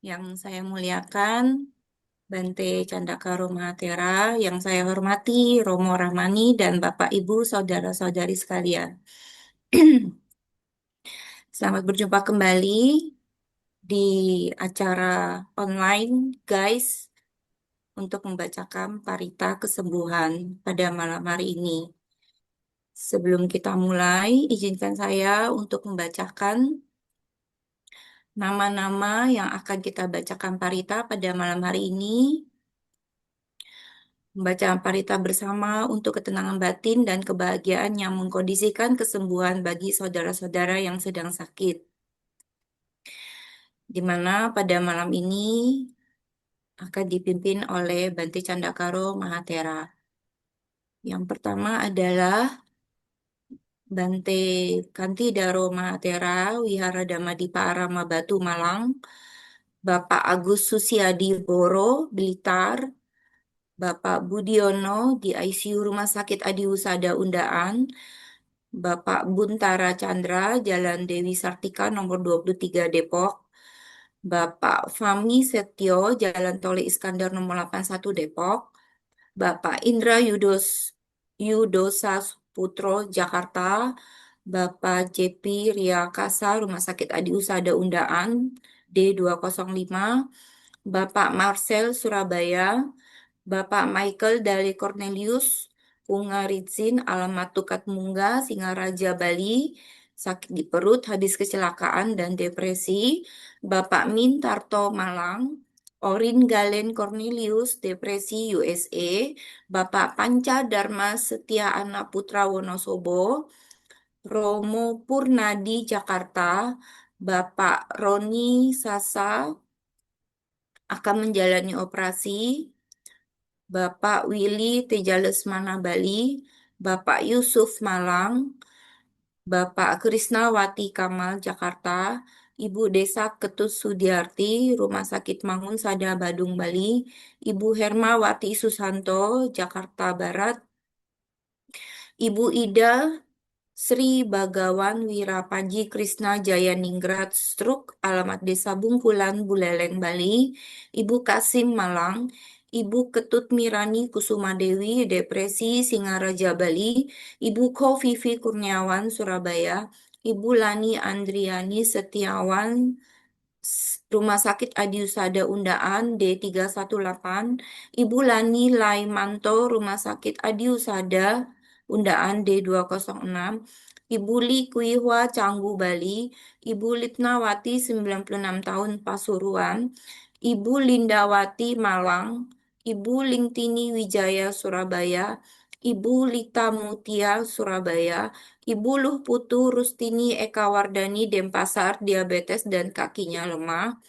Yang saya muliakan, Bante Candaka Mahatera, yang saya hormati, Romo Rahmani, dan Bapak Ibu, saudara-saudari sekalian. Selamat berjumpa kembali di acara online, guys, untuk membacakan Parita Kesembuhan pada malam hari ini. Sebelum kita mulai, izinkan saya untuk membacakan nama-nama yang akan kita bacakan Parita pada malam hari ini. Membaca parita bersama untuk ketenangan batin dan kebahagiaan yang mengkondisikan kesembuhan bagi saudara-saudara yang sedang sakit. Di mana pada malam ini akan dipimpin oleh Bante Candakaro Mahatera. Yang pertama adalah Bante Kanti Daro Mahatera, Wihara Dhammadippa Arama Batu Malang, Bapak Agus Susiadi Boro, Blitar, Bapak Budiono di ICU Rumah Sakit Adi Husada Undaan, Bapak Buntara Chandra, Jalan Dewi Sartika nomor 23 Depok, Bapak Fahmi Setio, Jalan Tol Iskandar nomor 81 Depok, Bapak Indra Yudosa Putro, Jakarta, Bapak JP Riakasa, Rumah Sakit Adi Husada Undaan, D205, Bapak Marcel Surabaya, Bapak Michael Dali Cornelius, Pungarizin, alamat Tukat Mungga, Singaraja, Bali, sakit di perut, habis kecelakaan dan depresi. Bapak Min Tarto, Malang, Orin Galen Cornelius, depresi USA. Bapak Panca Dharma Setia Anak Putra Wonosobo, Romo Purnadi, Jakarta. Bapak Roni Sasa akan menjalani operasi. Bapak Willy Tejalesmana Bali, Bapak Yusuf Malang, Bapak Krisnawati Kamal Jakarta, Ibu Desa Ketut Sudiarti, Rumah Sakit Mangun Sada Badung Bali, Ibu Hermawati Susanto, Jakarta Barat, Ibu Ida Sri Bagawan Wirapanji Krishna Jayaningrat Struk, alamat Desa Bungkulan, Buleleng, Bali, Ibu Kasim Malang, Ibu Ketut Mirani Kusuma Dewi, Depresi Singaraja, Bali, Ibu Kofifi Kurniawan, Surabaya, Ibu Lani Andriani Setiawan, Rumah Sakit Adi Husada Undaan D318, Ibu Lani Laimanto, Rumah Sakit Adi Husada Undaan D206, Ibu Li Kuihwa Canggu Bali, Ibu Lipnawati 96 tahun Pasuruan, Ibu Lindawati Malang, Ibu Lingtini Wijaya Surabaya, Ibu Lita Mutia Surabaya, Ibu Luh Putu Rustini Ekawardani Denpasar diabetes dan kakinya lemah,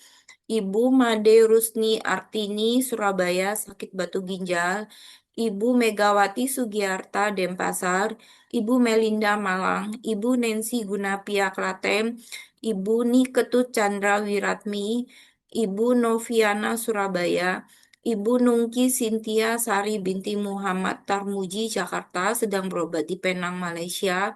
Ibu Made Rusni Artini Surabaya sakit batu ginjal, Ibu Megawati Sugiarta Denpasar, Ibu Melinda Malang, Ibu Nancy Gunapia Klaten, Ibu Niketut Chandra Wiratmi, Ibu Noviana Surabaya, Ibu Nungki Sintia Sari binti Muhammad Tarmuji Jakarta sedang berobat di Penang, Malaysia,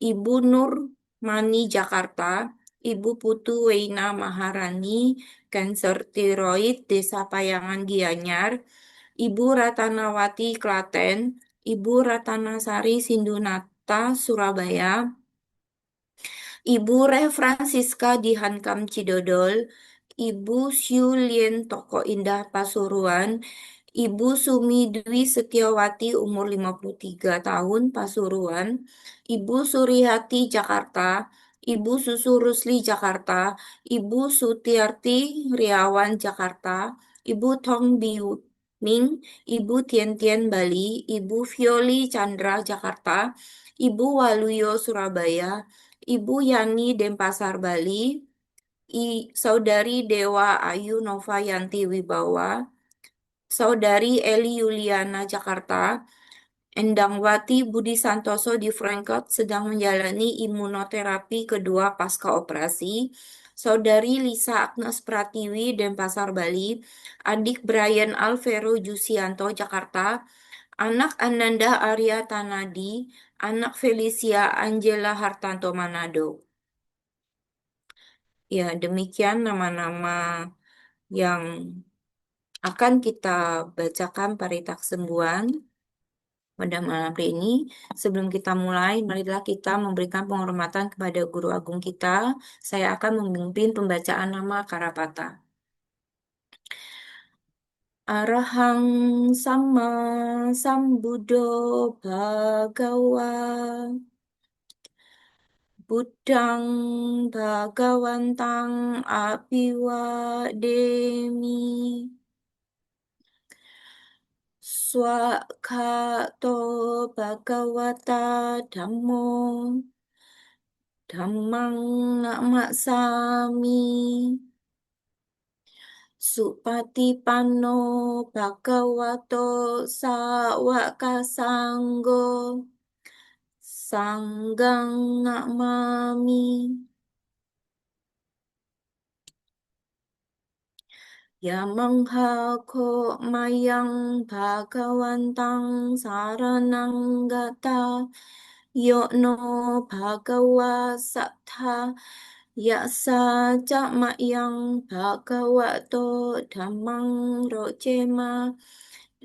Ibu Nur Mani Jakarta, Ibu Putu Weina Maharani, kanker tiroid, Desa Payangan Gianyar, Ibu Ratanawati Klaten, Ibu Ratanasari Sindunata Surabaya, Ibu Re Francisca di Hankam Cidodol, Ibu Siu Lien Toko Indah Pasuruan, Ibu Sumi Dwi Setiawati umur 53 tahun Pasuruan, Ibu Surihati Jakarta, Ibu Susu Rusli Jakarta, Ibu Sutiarti Riawan Jakarta, Ibu Tong Biu Ming, Ibu Tien Tien Bali, Ibu Violi Chandra Jakarta, Ibu Waluyo Surabaya, Ibu Yani Denpasar Bali, Saudari Dewa Ayu Nova Yanti Wibawa, Saudari Eli Yuliana Jakarta, Endangwati Budi Santoso di Frankfurt sedang menjalani imunoterapi kedua pasca operasi. Saudari Lisa Agnes Pratiwi Denpasar Bali, adik Brian Alvero Jusianto Jakarta, anak Ananda Arya Tanadi, anak Felicia Angela Hartanto Manado. Ya, demikian nama-nama yang akan kita bacakan Paritaksembuhan sembuhan pada malam hari ini. Sebelum kita mulai, marilah kita memberikan penghormatan kepada Guru Agung kita. Saya akan memimpin pembacaan nama Karapata. Arahang sama sambuddho bhagawa Buddhang bhagawantang abiwademi Swakhato bhagavata dhammo dhammang namasami Supatipanno bhagavato sawaka sanggo Sanggang namami Yamangha ko mayang bhagawantang saranang gata Yono bhagawa sattha Yasa mayang bhagavato dhammang rojema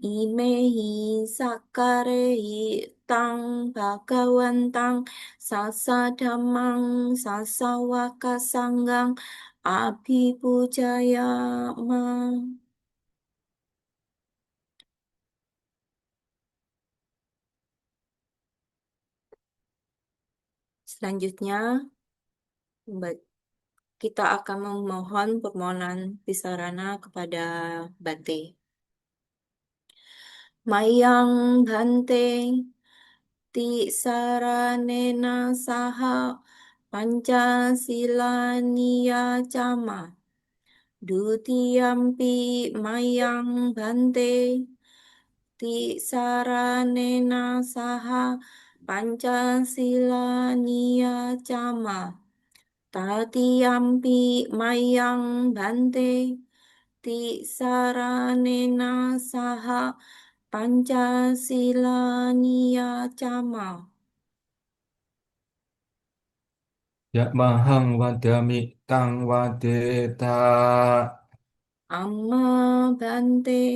Imehi sakarehi tang bhagawantang sasadhamang sasawaka sanggang abhipujayama. Selanjutnya, kita akan memohon permohonan Pisarana kepada Bante. Mayang Bante Ti saranena saha Pancasila cama Dutiyampi mayang Bante Ti saranena saha Pancasila cama Tatiyampi mayang Bante Ti saranena saha Pancasila cama Ya mahang wadami tang wadeta. Amma Bante.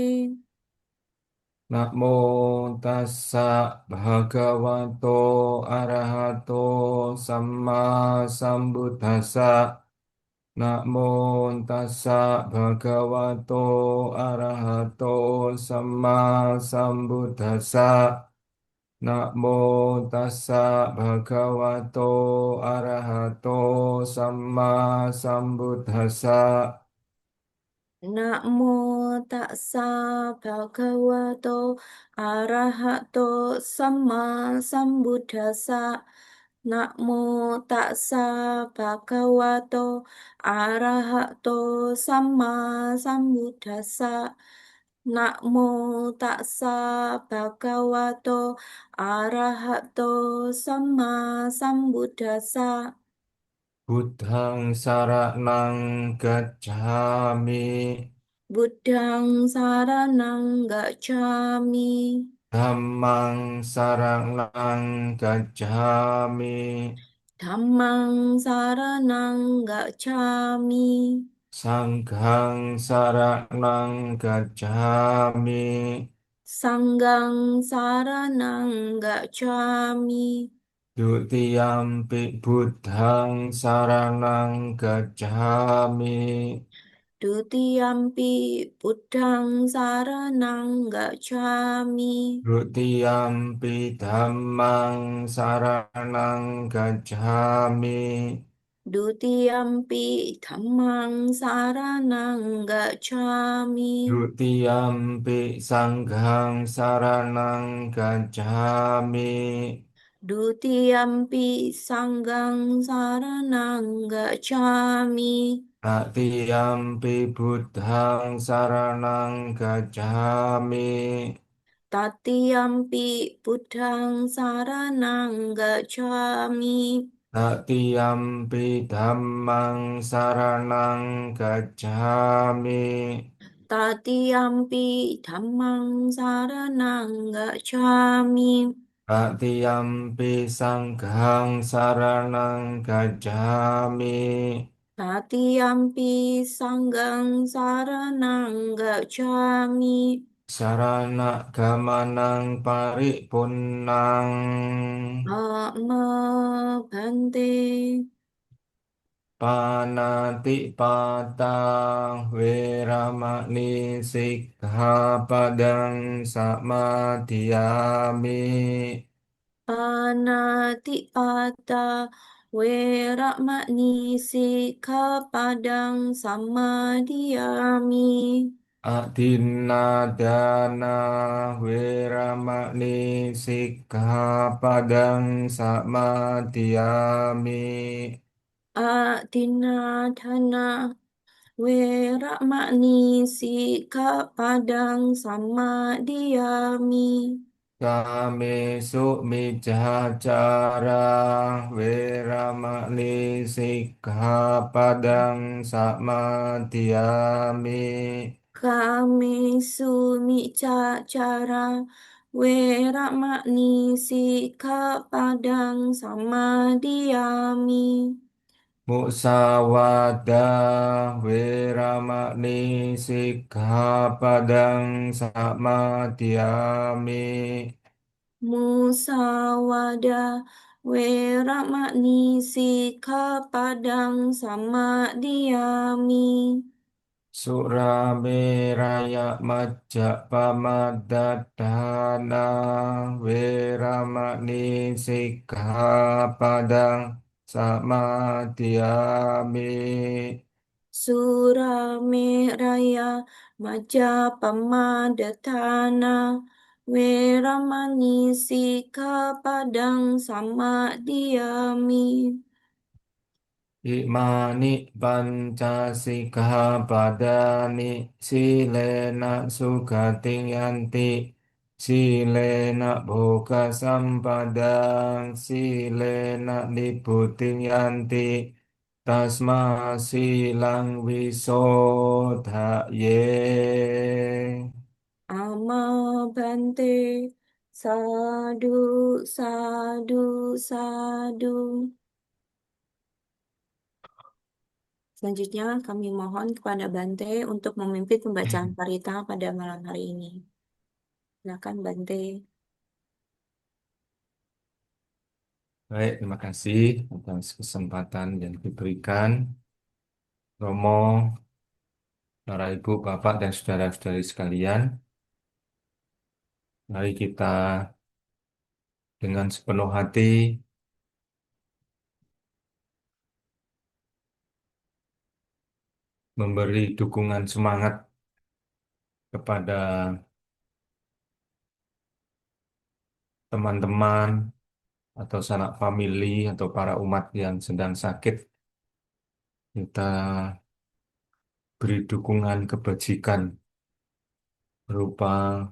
Namo tassa bhagavato arahato samma sambuddhassa. Namo tassa bhagavato arahato samma sambuddhassa. Namo tassa bhagavato arahato samma sambuddhassa. Namo tassa bhagavato arahato sama sambuddhasa. Namo tassa bhagavato arahato sama sambuddhasa. Namo tassa bhagavato arahato sama sambuddhasa. Buddhang saranang gacchami. Buddhang saranang gacchami. Dhammang saranang gacchami. Dhammang saranang gacchami. Sanghang saranang gacchami. Sanggang saranang gacchami. Dutiyampi buddhang saranang gacchami. Dutiyampi Buddhang saranang gacchami. Dutiyampi dhammang saranang gacchami. Dutiyampi Dhammang saranang gacchami. Dutiyampi sanghang saranang gacchami. Dutiyampi Sanggang saranang gacchami. Tatiyampi buddhang saranang gacchami. Tatiyampi Buddhang saranang gacchami. Tatiyampi dhammang saranang gacchami. Tatiyampi Dhammang saranang gacchami. Tatiyampi sanghang saranang gacchami. Tatiyampi sanggang saranang gacchami. Sarana gamanang paripunang. Ama bante. Panati patang weramani sikkhapadang samadhiyami. Panatipata weramani sikkhapadang samadhiyami. Adinadana weramani sikkhapadang samadhiyami. Adinadana weramani sikkhapadang samadhiyami. Kamesu mijacara weramani sikkhapadang samadhiyami. Kami sumicacara weramani sikkhapadang samadhiyami. Musawadah weramani sikkhapadang samadhiyami. Musawada weramani sikkhapadang samadhiyami. Surameraya majapahmadadana weramani sikkhapadang samadhiyami. Surameraya Majapahmadana weramani sikkhapadang samadhiyami. Imani pancasikkhapadani silena sugating yanti silena boga sampadang silena nibbutting yanti tasma silang wisodhaye. Ama bante sadu sadu sadu. Selanjutnya kami mohon kepada Bante untuk memimpin pembacaan parita pada malam hari ini. Silakan Bante. Baik, terima kasih atas kesempatan yang diberikan. Romo, para ibu, bapak, dan saudara-saudari sekalian, mari kita dengan sepenuh hati memberi dukungan semangat kepada teman-teman atau sanak famili atau para umat yang sedang sakit. Kita beri dukungan kebajikan berupa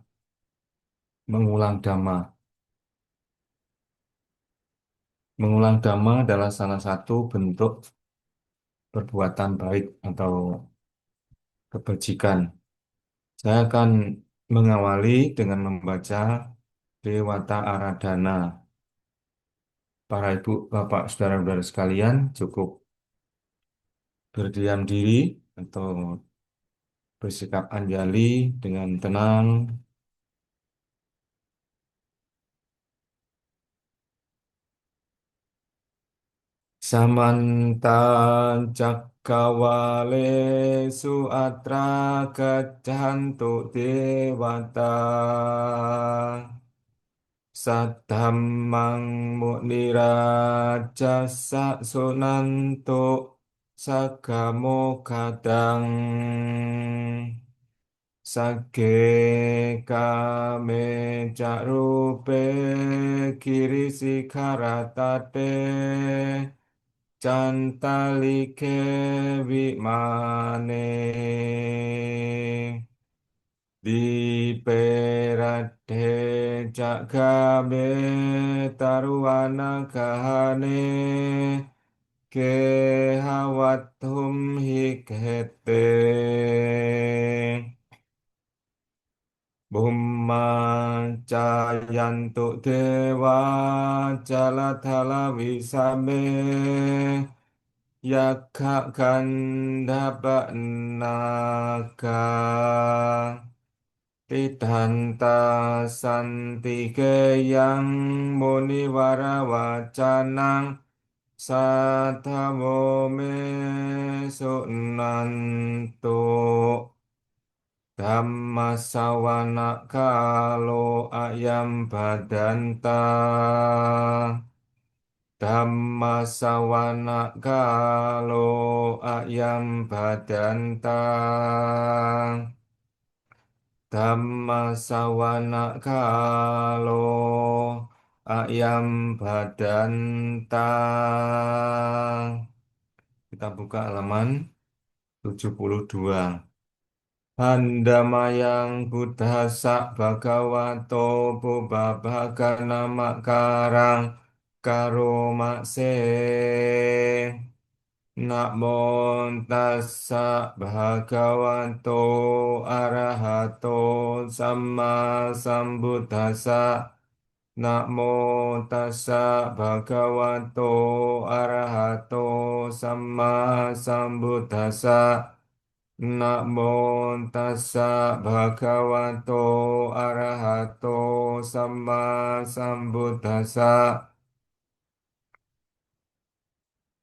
mengulang dhamma. Mengulang dhamma adalah salah satu bentuk perbuatan baik atau kebajikan. Saya akan mengawali dengan membaca Dewata Aradhana. Para ibu, bapak, saudara-saudara sekalian, cukup berdiam diri atau bersikap anjali dengan tenang. Samanta cakkawalesu atra gaccantu dewata Saddhammang mu'nirajasa sunanto sagamo kadang Sage kame carupe kirisi karatate Cantalike wimane Diperade jagame taruwana kahane Kehawatum hikete Bhumma cayantu dewa jalathala visame Yaka Gandhapa Naga Tidhanta Santikeyang Muniwara Wacanang Sattamo Me Sunanto Dhammasawana Kalo Ayam Badanta Dhammasawana Kalo Ayam Badanta Dhammasawana Kalo Ayam Badanta. Kita buka halaman 72. Handamayang Buddhasa Bhagavato Pubbabhagana Makarang Karomakse Namo tassa bhagavato arahato samma sambuddhassa. Namo tassa bhagavato arahato samma sambuddhassa. Namo tassa bhagavato arahato samma sambuddhassa.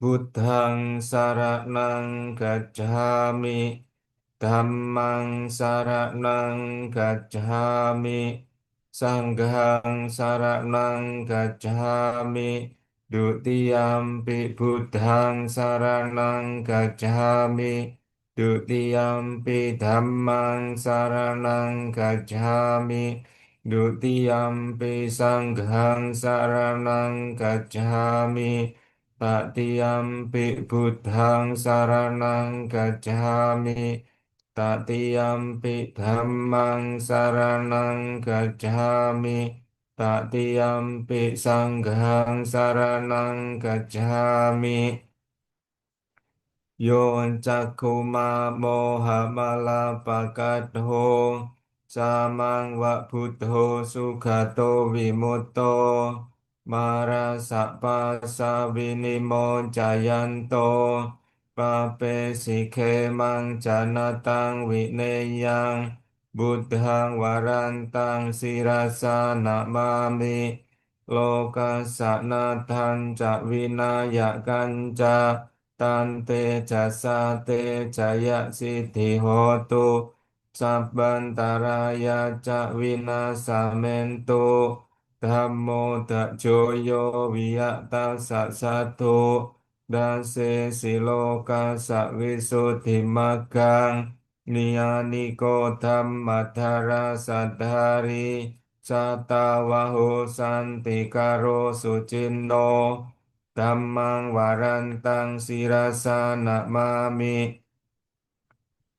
Buddhang saranang gacchami, Dhammang saranang gacchami, Sanghang saranang gacchami, Dutiyampi Buddhang saranang gacchami, Dutiyampi Dhammang saranang gacchami, Dutiyampi Sanghang saranang gacchami. Tatiyampi Buddhang saranang gacchami. Tatiyampi Dhammang saranang gacchami. Tatiyampi Sanghang saranang gacchami. Yon cakuma moha malapakadho samang wa buddho sugato vimuto marasapa savinimo jayanto pape sikhe mang janatang vineyang buddhang warantang sirasa namami loka sanatan cak vinayakan cak Tante jasa te jaya siddhi hotu sabbantaraya cak vinasamentu dhammo dak joyo wiyata sak satu dase siloka sak visuddhi magang niyaniko dhammadhara sadhari satawaho santikaro sucinno Dhammang warantang sirasa nakmami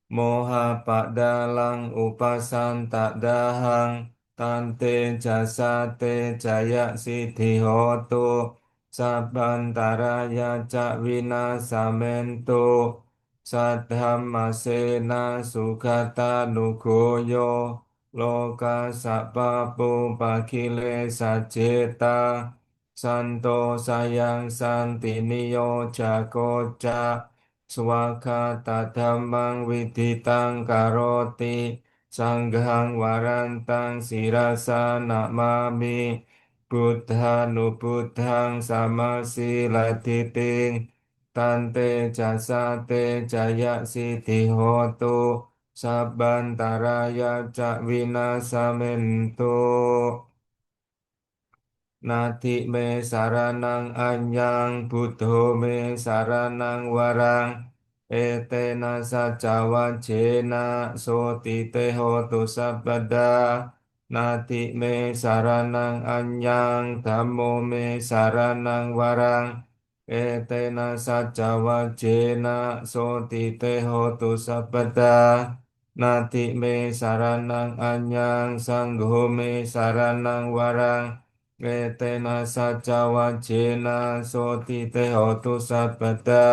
moha pak dalang upasan tak dahang tante jasa te jaya siddhi hotu sabantaraya cak vinasamentu saddhammasena sugata nugoyo loka sapapu pakile sajeta santo sayang santiniyo jagoca Swaka tadhammang viditang karoti sanghang warantang sirasa nakmami buddha nubuddhang samasiladiting tante jasa te jaya siddhi hotu sabbantaraya cak vinasamentu. Nati me saranang anyang buddho me saranang warang etena sacawa jena soti teho tu sabada nati me saranang anyang dhammo me saranang warang etena sacawa jena soti teho tu sabada nati me saranang anyang sangho me saranang warang Etena saca wajena soti tehotu sabada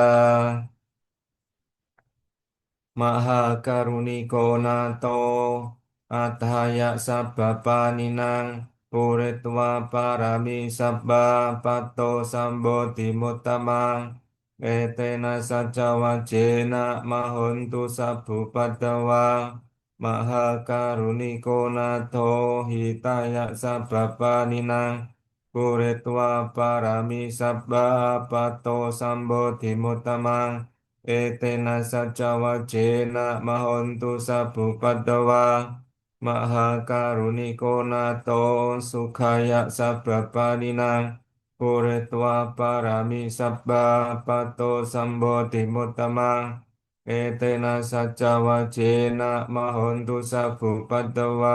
Maha karuniko nato Ataya sabbapaninang Puritwa parami sabba pato samboti mutamang Etena saca wajena mahontu sabupadawa maha karuniko nato hitaya sababaninang puretwa parami sabba pato sambodhimutamang etena saca wajena mahontu sabupadawa maha karuniko nato sukaya sababaninang Puretwa parami sabba pato sambodhimutamang etena saca wajena mahontu sabupadawa.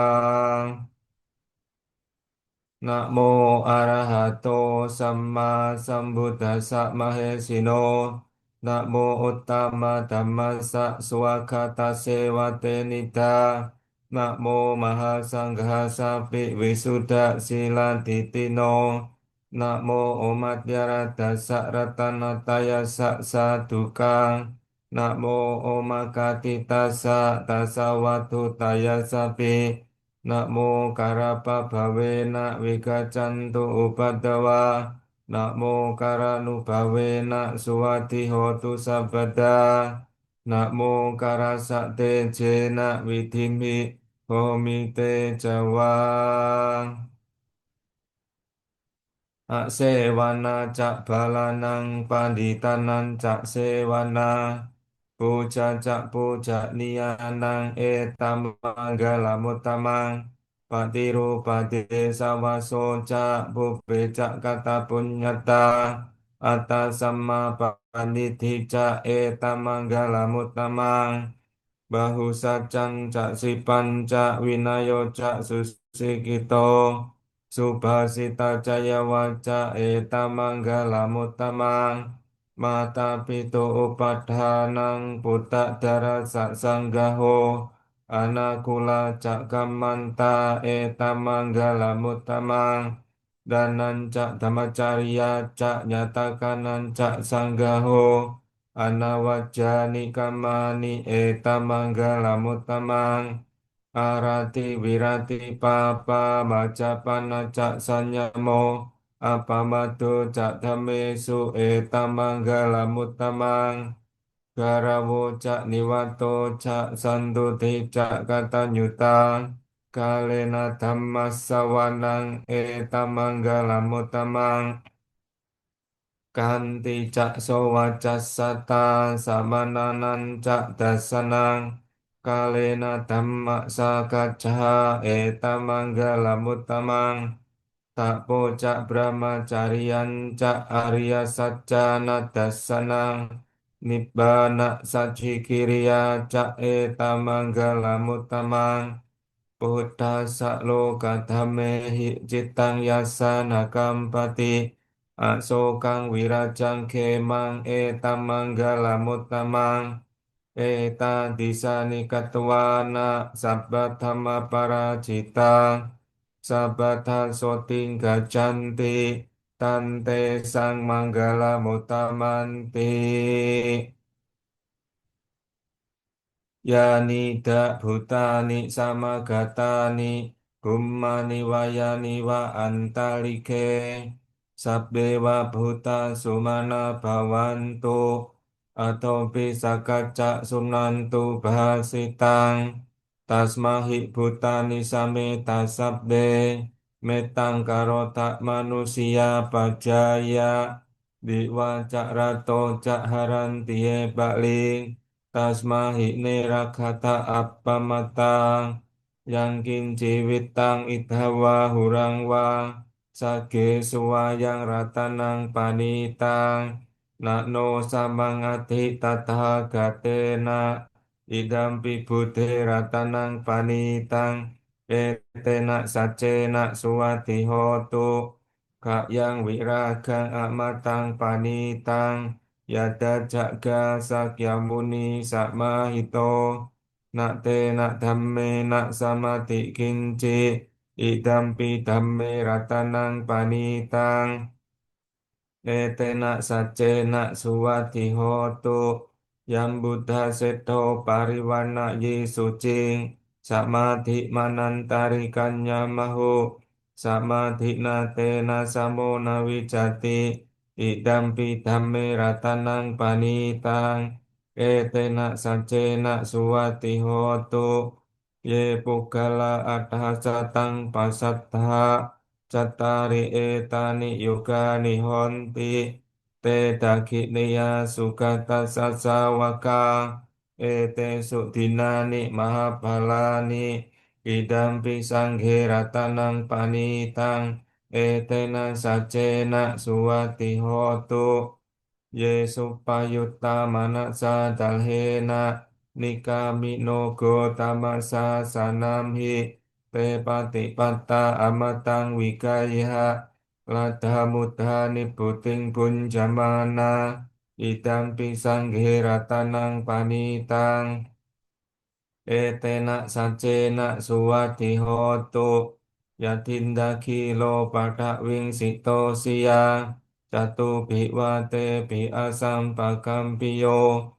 Namo arahato samma sambuddhassa mahesino. Namo uttama dhammassa suwakata sewate nida. Namo mahasanghasa visuddha silatitino. Namo omatyarata ratanataya saduka. Namo omakatitasa tasawatutaya sapi. Namo karapa bhavena vigacantu upadawa. Namo karanubhavena suwati hotu sabada. Namo karasate jena vidhimi homite jawa. Aksewana cak balanang panditanan cak sewana puja cak puja nianang etamanggalamuttamang patiru pati sawaso cak bube cak kata punyata atas sama panditi cak etamanggalamuttamang bahu sacang cak sipan cak winayo cak susikito subhasita jaya waca eta manggala mutamang mata pitu upadhanang budak dara sak sanggaho anakula cak kamanta eta manggala mutamang danan cak dhammacarya cak nyatakanan cak sanggaho anawajani kamani eta manggala mutamang arati wirati papa maca panacak sanyamo apamatu cak dhamesu eta manggala mutamang garawo cak niwato cak santuti cak katanyutang kalena dhammasawanang eta manggala mutamang kanti cak sowacasata samananan cak dasanang kalena dhamma sakacaha eta manggala mutamang tak pocak brahmacarian cak arya sajana dasanang nibbana sajikiriya cak eta manggala mutamang Buddha sakloka dhamehi citang yasana kampati asokang wirajang kemang etam manggala mutamang eta disani katwana sabbatama paracita sabbatha soting gajanti tante sang manggala mutamanti Yani dak bhutani samagatani kummani wayani wa antalike sabbe wa bhuta sumana bhavantu atau bisakaca sumnantu bahasitang tasmahi bhutani sameta sabbe metang karota manusia pajaya diwacak rato cak harantie bakling tasmahi nerakata appamatang yang kincivitang idhawa hurangwa sage suwayang ratanang panitang nakno samangati tathagatena idampi buddhe ratanang panitang etena sacena suwati hotu kak yang wiragang amatang panitang Yada jaga sakyamuni sakmahito nak te nak dhamme nak samati kinci idampi dhamme ratanang panitang etena sacena suwati hotu yang buddha seto pariwana yisucing samadhi manantari kanya mahu samadhi na tena samona wijati idampi dhamme ratanang panitang etena sacena suwati hotu ye pugala adhasatang pasattha cattari etani yugani honti te dakiniya sugata sasawaka ete sudinani mahabalani idampi sanghe ratanang panitang etena sacena suwati hotu ye supayutta manasa dalhena nikami nogo tamasa sanamhi te patipatta amatang wikaya ladha mudha nibuting bunjamana idampi sanghe ratanang panitang etena sacena suwati hotu yatindaki lo padak wing sito siya jatuh biwate bi asam pakampiyo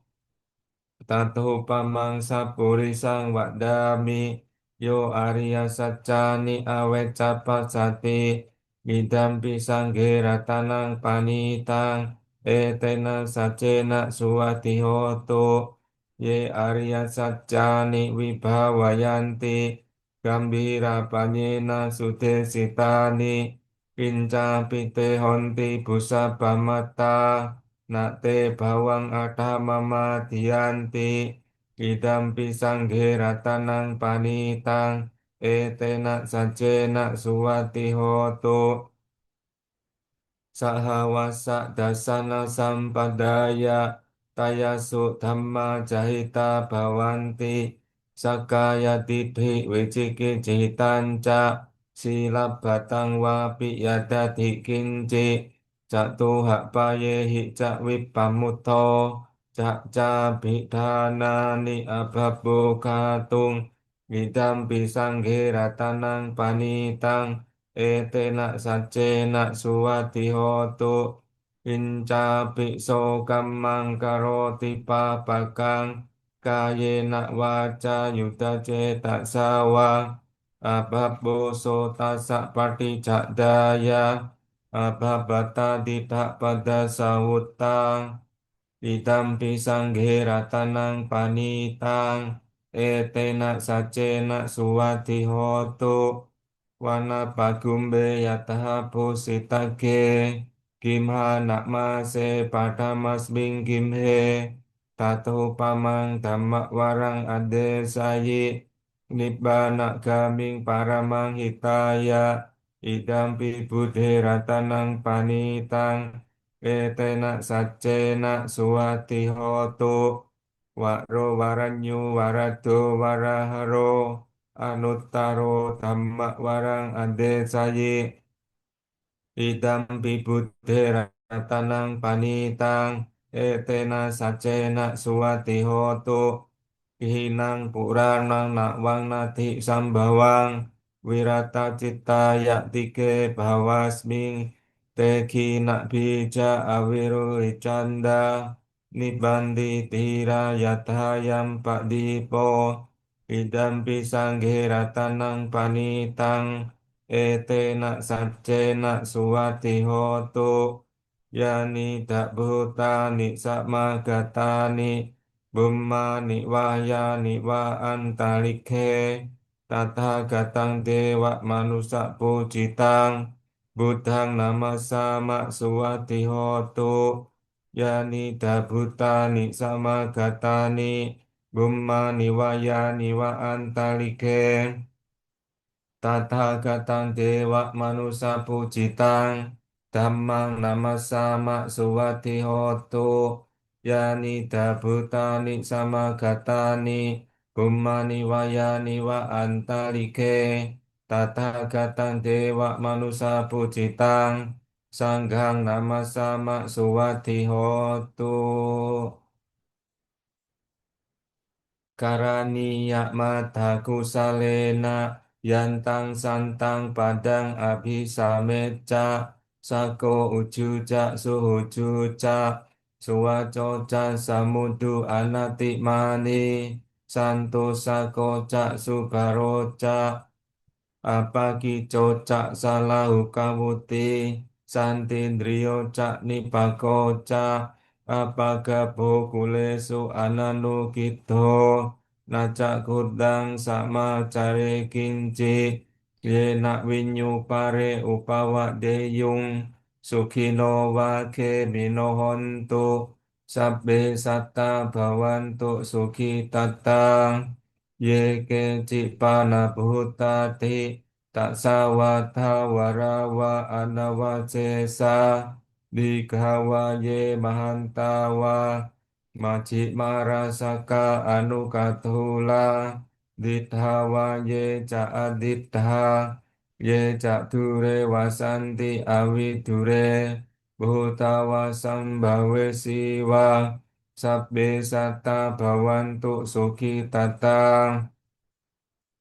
Tato pamangsa purisang wadami yo Arya Saccani awet capat sati bidam pisang geratanang panitang etena sacena suwati hoto ye Arya Saccani wibawayanti gambira panyena sudesitani pinca pite honti busa pamata Nate bawang adhamama dianti idam pisang ratanang panitang etena sacena suwati hotu sahawasa dasana sampadaya tayasu dhamma jahita bhavanti sakaya tidhi wiciki citanca silabbatang wapi yadati kinci jatuh hak paye hicak wipamutto cak cabidana ni ababu katung idam pisang ratanang panitang etena sacena suwati hotu inca bikso kamang karoti papakang kayena waca yuda cetak sawa ababo sota pati cak daya ababata tidak pada sawutang idam pisang ratanang panitang etena sacena suwati hotu wana pagumbe yataha pusitage kimha nakma se padamas bing kimhe tato pamang damak warang ade sayi nibbana gaming paramang hitaya idampi budhe ratanang panitang etena sacena suwati hotu waro waranyu warado waraharo anuttaro dhamma warang ade sayi idam bibuddhe ratanang panitang etena sacena suwati hotu Ihinang puranang nakwang nati sambawang wirata citta yaktike bhawasming teki nak bija awiru canda nibandi tira yathayam pak dipo idam pisang ratanang panitang etena sacena suwati hotu yani dak bhutani sakmagatani Bumma niwaya niwa antalike tata gatang dewa manusa pujitang Buddhang namasama suwati hotu yani dabutani sama gatani Bumma niwaya niwa antalike Tathagatan dewa manusa pujitang dhammang namasama suwati hotu yani dabutani samagatani bummani wayani wa antalike Tathagatan dewa manusa pujitang sanghang namasama suwati hotu Karaniya mata kusalena yantang santang padang abhisameca sako ujuja suhujuja suwacoca samudu anatimani santo sako cak subaroca apaki cocak salahu kawuti Santindriyo cak nipako cak apagabo kulesu ananukito Najak kudang sama cari kinci ye nak winyu pare upawa deyung sukino wake minohontu sabbe satta bhavantu sukhi tatang ye kecipana bhutati tak sawata warawa anawacesa Bhikkhava ye mahantawa Majik marasaka anukatula Dithawa ye ca aditha Ye ca dure wasanti avidure Bhutawa sambhawe siwa Sabbe satta bhavantu sukhi tatang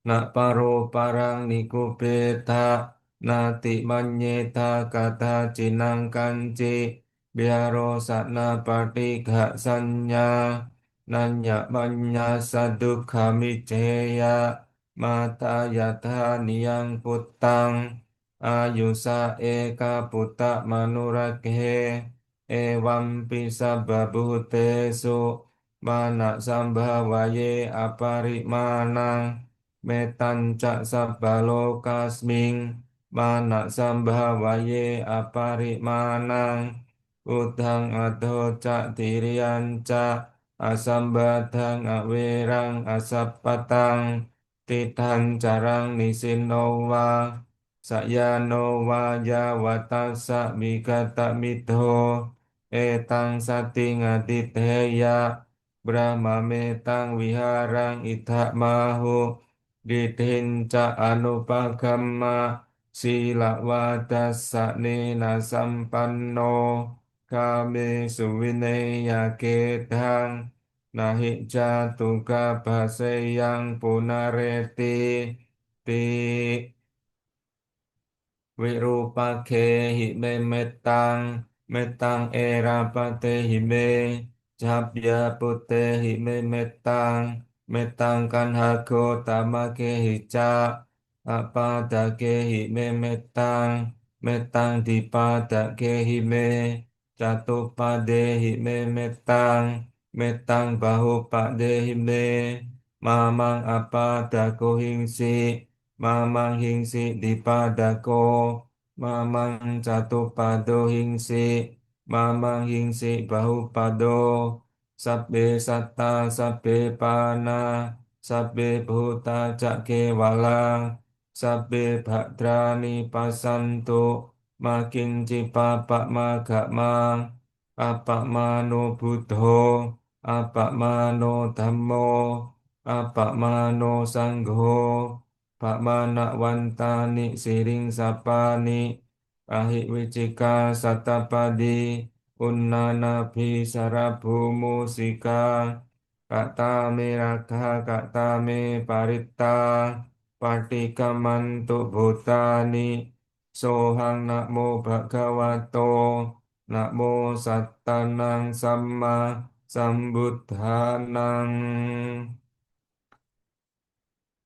Nak paro parang niku peta nati manyeta kata cinang kanci biaro satna pati gak sanya nanya manya saduk kami ceya mata yata niang putang ayusa eka puta manurake ewam pisa babutesu mana sambhawaye aparimanang metan cak sabalo kasming mana sambhawaye apari manang udang ado cak tirian cak asambadang awerang asapatang titang carang nisinowa sayanowa yawatasa mikata mitho etang sating aditeya Brahma metang wiharang ithak mahu Didhinca anupagamma sila wadassa nena sampanno kame suwineya kedhang nahi jatuka baseyang punareti ti Wirupake hime metang, metang erapate hime, japya pute hime metang, metang kanhago tamake hicak, apa dake hime metang, metang dipadake hime, jatuh pade hime metang, metang bahu pade hime, mamang apa dako hingsi, mamang hingsi dipadako, mamang jatuh pado hingsi, mamang hingsi bahu pado, sabbe satta sabbe pana, sabbe bhuta jake wala, sabbe bhadrani pasantu, makin cipapak magakma, apak mano buddho, apak mano dhammo, apak mano sangho, Pak manak wantani siring sapani ahik wicika satapadi unnana sarabu musika kata me rakha kata me parita patika mantu bhutani sohang namo bhagavato namo sattanang samma sambuddhanang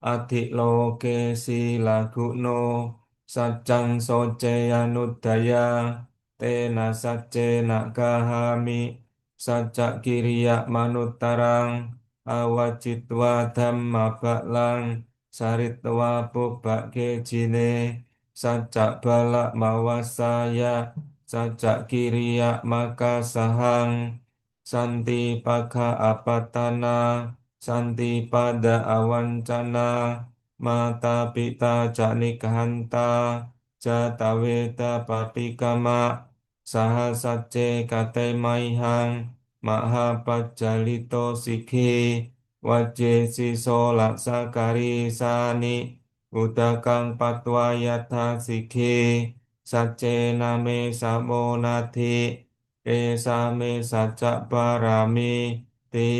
Adhiloke silagukno saccang soce anudaya tena sacce nakahami saccak kiriyak manuttarang awajitwa dhamma baklang saritwa pubbak kejine saccak balak mawasaya saccak kiriyak makasahang santi pakha apatana Santi pada awancana mata pita canikahanta jataweta papikama sahasace kate maihang mahapajalito sikhi waje siso laksakari sani udakang patwayata sikhi sace name samonati esame sacak parami ti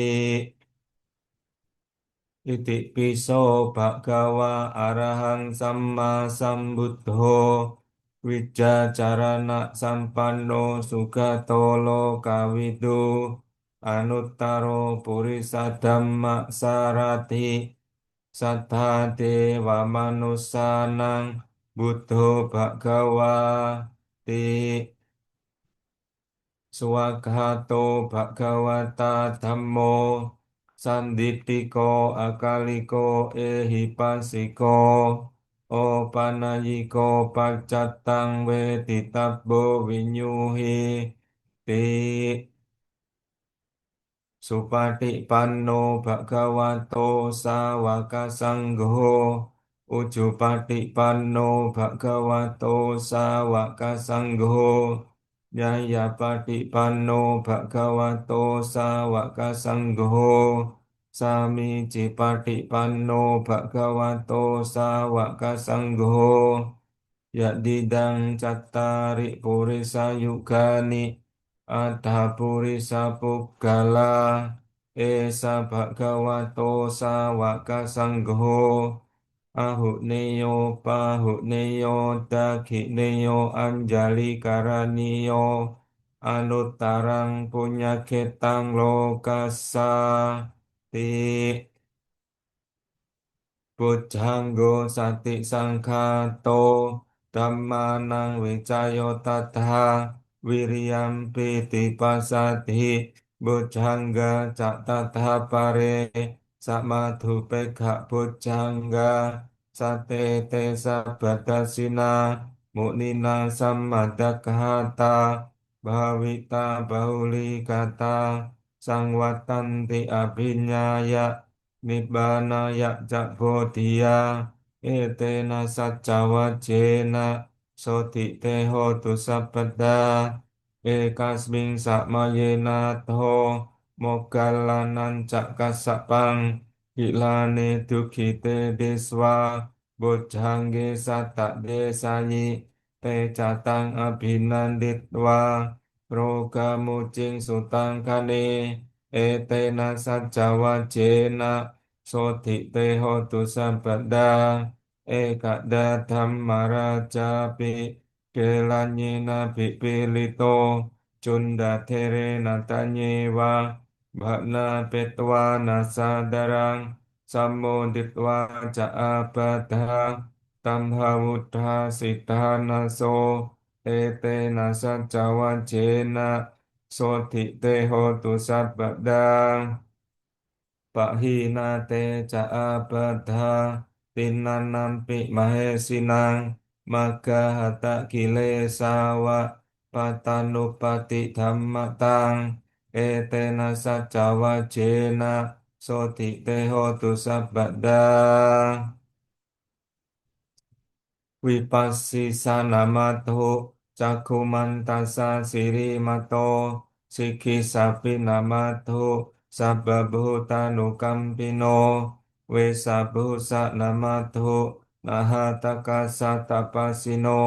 Iti piso bhagava arahang samma sambuddho wijacarana sampanno sugatolo kawidu anuttaro purisa dhamma sarati sattha dewa manusanang buddho bhagava Swagato Bhagawata Dhammo Sandittiko Akaliko Ehipasiko Opanayiko Paccatang Wetitabbo Vinyuhi Ti Supatipanno Bhagavato Sawaka Sangho Ujupatipanno Bhagavato Sawaka Sangho Yayapatipanno Bhagavato Sawaka Sangho Samicipatipanno Bhagavato Sawaka Sangho Yadidang Cattari Purisa Yugani Adha Purisa Puggala Esa Bhagavato Sawaka Sangho Ahutneyo Pahutneyo Dakhineyo Anjali Karaniyo Anuttarang Punyaketang Lokasa Ti Bujanggo Sati Sangkato Dhammanang Wicayo Tatha Wiriam Piti Pasati Bujangga Catatha Pare Samadhu Pekha Bujangga Sate Te Sabadasina Muknina Sammadakkhata Bhavita Bahuli Kata Sangwatanti Abhinyaya Nibbana yak bodhiya etena saccawajena soti te hotu sabada ekasming sakmayena tho moggalanan cakasapang ilane dukhite deswa bojangge satak desayi te catang abhinanditwa roga mucing sutang kane etena saccawajena Soti te hotu sabada ekada dhammarajapi kelanyena bipilito cunda tere natanyewa bhakna petwa nasadarang samoditwa caabadha tamhavudha siddhanaso ete nasajawajena soti te hotu sabada Pahina te caabadha tinanampi mahesinang magahata kilesawa patanupati dhammatang etena sajawajena soti te hotu sabada Vipassisanamatho cakumantasa sirimato sikhisapinamatho sabbabhutanukampino vesabhusanamato nahatakasatapasino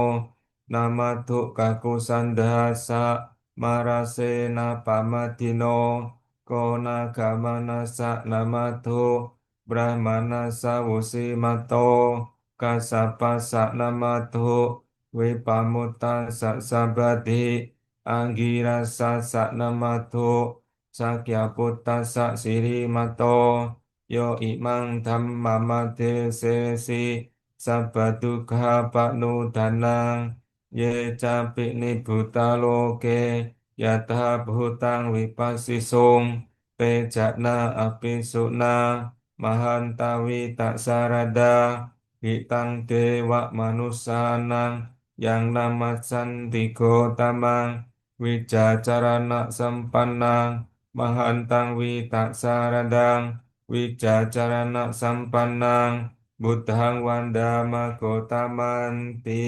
namatho kakusandhasa marasena pamadino konagamanasa namatho brahmanasa wusimato kasapasa namato vipamuta sabadi anggirasa namato sakyaputa sirimato yo imang dhammamade sesi sabadukha panudanang ye capi nibutaloke yatha bhutang vipasisung pejana apisuna mahantawi tak sarada Hitang dewa manusanang yang namasan tigo tamang wijacarana sampanang mahantang witak saradang wijacarana sampanang buddhang wandama gotamanti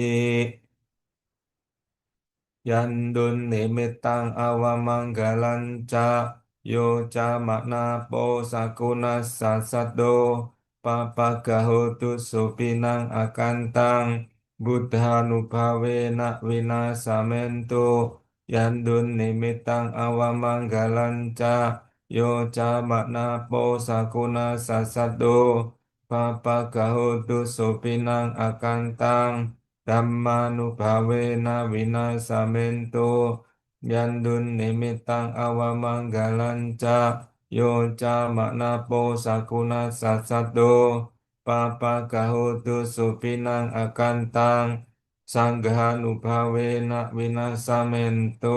Yandun nimitang awamanggalan ca yo ca makna po sakuna sasado papagahotu supinang akantang buddhanubawe nak winasamentu Yandun nimitang awamanggalan ca yo ca makna po sakuna sasado papagahotu supinang akantang Dhammanubhavena vinasamento yandun nimitang awamanggalan ca yo ca maknapo sakuna sasado papa kahutu supinang akantang sanggahanubhavena winasamento.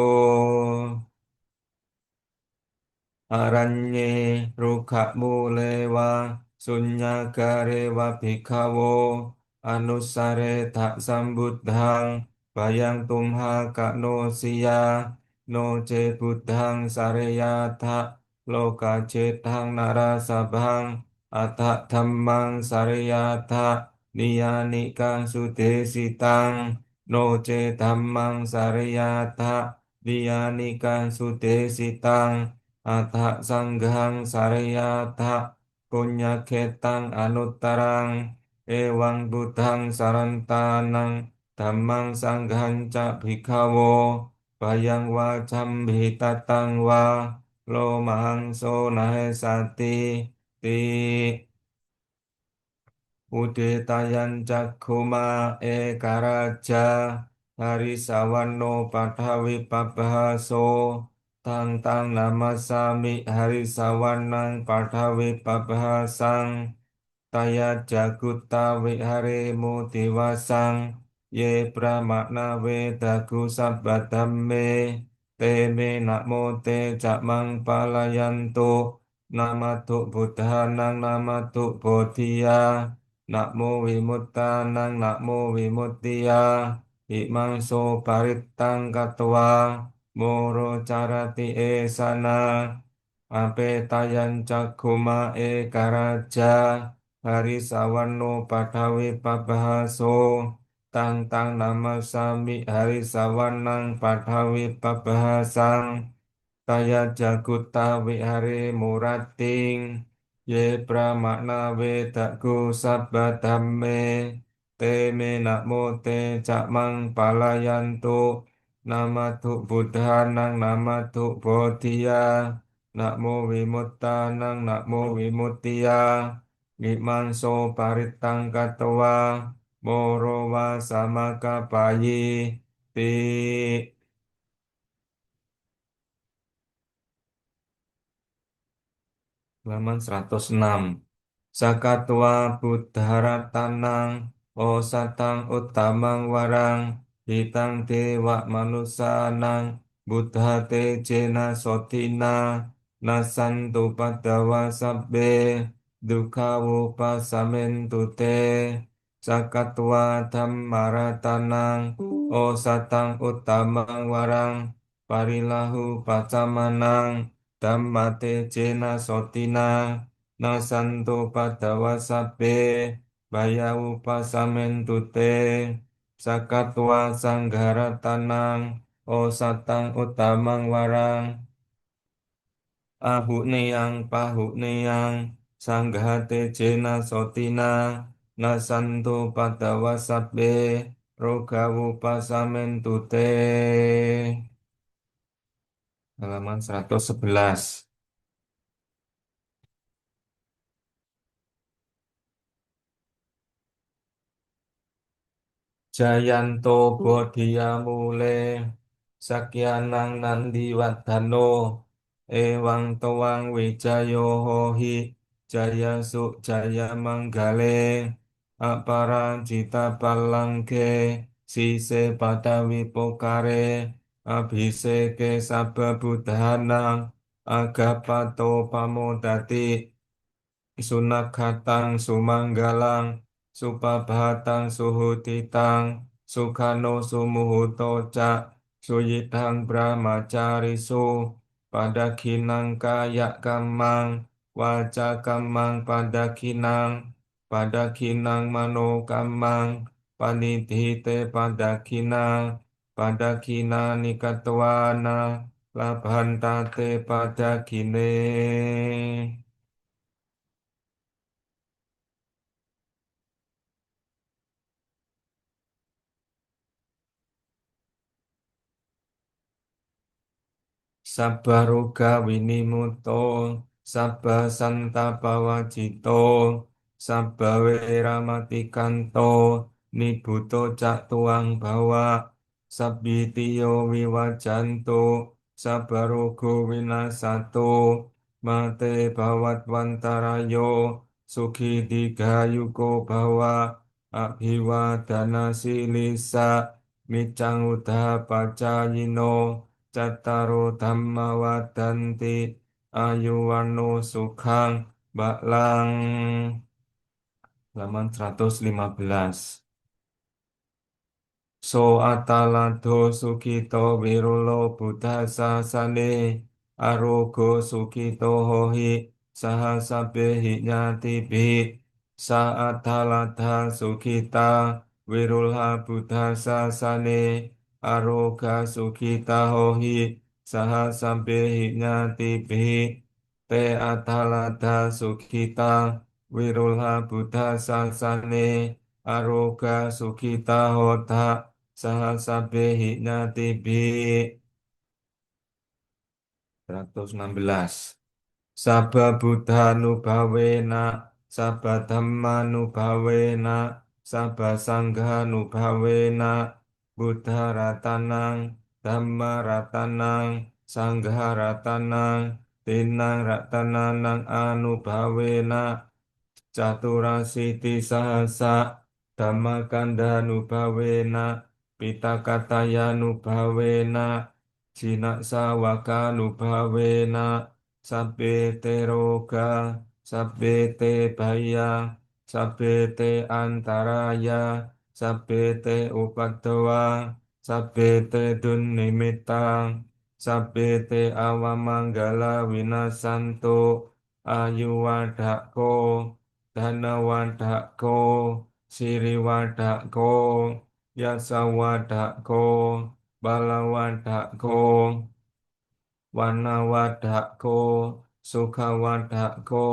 Aranye rukha mulewa sunyagare wa bhikhawo anusare tak sambuddhang bayang tumha kano siya no ce buddhang sareyatha loka cetang narasabhang atak dhammang sareyatha niyanikang sudesitang no ce dhammang sareyatha niyanikang sudesitang Atha sanghang sarayatha punyaketang anuttarang ewang buddhang sarantanang dhammang sanghang ca bhikkhavo bayang wacam bhitatang wa lo mahang so nahe sati ti udetayan cakkuma ekaraja hari sawanno padhawi pabahaso tang tang namasami hari sawanang padhawi pabahasang taya jaguta vihare mutiwasang ye pramakna vedaku sabbadamme te me namo te camang palayanto namatuk buddhanang namatuk bodhiya namo vimuttanang namo vimuttiya hikmangso parittang katwa moro carati esana apetayan cakkuma ekaraja hari sawanno padhawi pabahaso tang tang nama sami hari sawanang padhawi pabahasang Kaya jaguta wihare murating ye pramakna vedaku sabbadamme te me namo te cakmang palayantu namatuk buddhanang namatuk bodhiya namo vimuttanang namo vimuttiya ngimangso paritang katawa moro wa samaka payi ti halaman 106. Sakatwa buddharatanang osatang uttamang warang hitang dewa manusanang buddha te jena sotina nasantu padawa sabbe dukkha upasamentu te sakatwa dhammaratanang osatang uttamang warang parilahu pacamanang dhammate jena sotina nasanto padawa sabbe baya upasamentu te sakatwa sangharatanang osatang utamang warang ahuneyang pahuneyang sanghate jena sotina nasanto padawa sabbe roga upasamentu te halaman 111. Jayanto Bodhiya Mule Sakyanang Nandi Waddano Ewang Towang Wijayo Hohi Jaya Suk Jaya Manggale Aparajita Palangke Sise Padawi Pokare Abhiseke Sabba Buddhanang Agapato Pamodati Sunakhatang sumanggalang, supabhatang suhutitang, sukano sumuhuto cak, suyitang brahmacarisu, padakinang kayak kamang, waca kamang padakinang mano kamang, panidhite padakina nikatwana, labhantate padakine. Sabbaroga winimuto, sabba santapawajito, sabba weramatikanto, nibuto cak tuang bawa, sabbitiyo wiwajanto, sabbarogo winasato, mate bawat wantarayo, suki digayuko bawa, Abhiwadana silisa Micang pacayino Cattaro dhamma wadanti Ayuwano sukhang Baklang halaman 115. So atalado sukito wirulo buddha sasane arogo sukito hohi sahasabe hinyati bi sa atalada sukita wirulha buddha sasane aroga sukita hohi sahasabe hinyati bi te atalada sukita wirulha buddha sasane aroga sukita hota sahasabe hiknyati bi 116. Sabha Buddha nubhawena, Sabha Dhamma nubhawena, Sabha Sangha nubhawena, Buddha ratanang, Dhamma ratanang, Sangha ratanang, Tinang ratanang anubhawena, Caturasiti sahasa, Dhammakanda nubhawena, Pitakataya nubhawena, Jinaksa waka nubhawena, Sabbe te roga, sabbe te baya, sabbe te antaraya, sabbe te upaddawa, sabbe te dunnimittang, sabbe te awamanggala winasanto, ayuwadakko, dhanawadakko, siriwadakko, yasawadakko, balawadakko, Wanawadakko, Sukawadakko,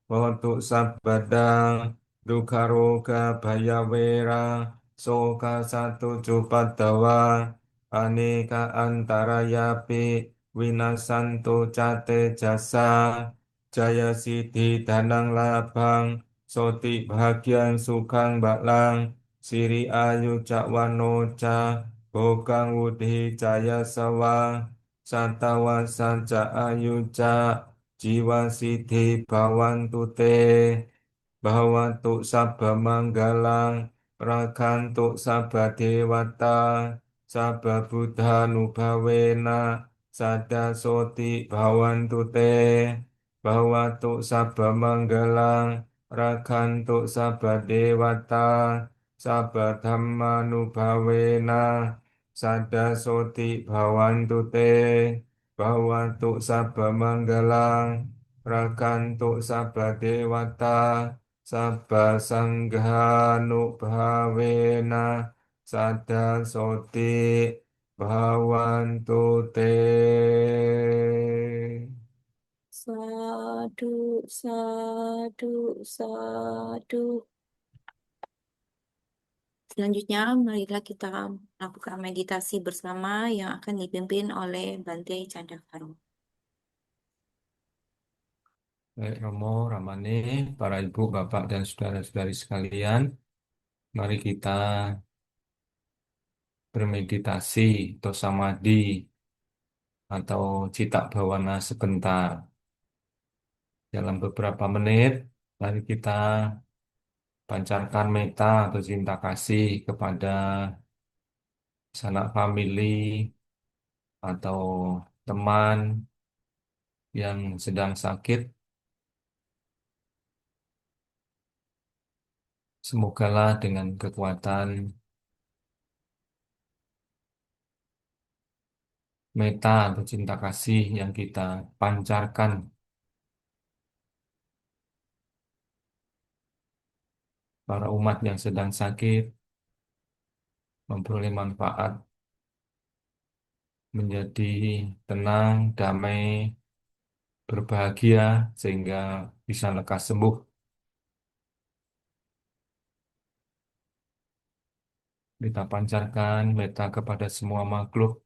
Hotu Sabbadang, Dukaroga Bhayawera, Soka Satu Jupadawa, Aneka Antarayapi, Winasanto Cate Jasa, Jaya Siddhi Danang Labang, Soti Bahagian Sukang Baklang, Siri Ayu Cakwano Ca, Bokang Wudhi Jaya Sawang, Santawa sanca ayuca jiwa siddhi bhawantu te bhawantu sabba manggalang rakantu sabba dewata sabba buddha nubhawena sada soti bhawantu te bhawantu sabba manggalang rakantu sabba dewata sabba dhamma nubhawena Sada soti bhawantu te, bhawantu sabba manggalang, rakantu sabba dewata, sabba sanghanu bhavena, sada soti bhawantu te. Sadu, sadu, sadu. Selanjutnya, marilah kita lakukan meditasi bersama yang akan dipimpin oleh Bante Candakaro. Baik, Romo, Ramani, para ibu, bapak, dan saudara-saudari sekalian, mari kita bermeditasi atau samadhi atau citak bawana sebentar. Dalam beberapa menit, mari kita pancarkan meta atau cinta kasih kepada sanak famili atau teman yang sedang sakit. Semogalah dengan kekuatan meta atau cinta kasih yang kita pancarkan, para umat yang sedang sakit memperoleh manfaat menjadi tenang, damai, berbahagia sehingga bisa lekas sembuh. Kita pancarkan meta kepada semua makhluk,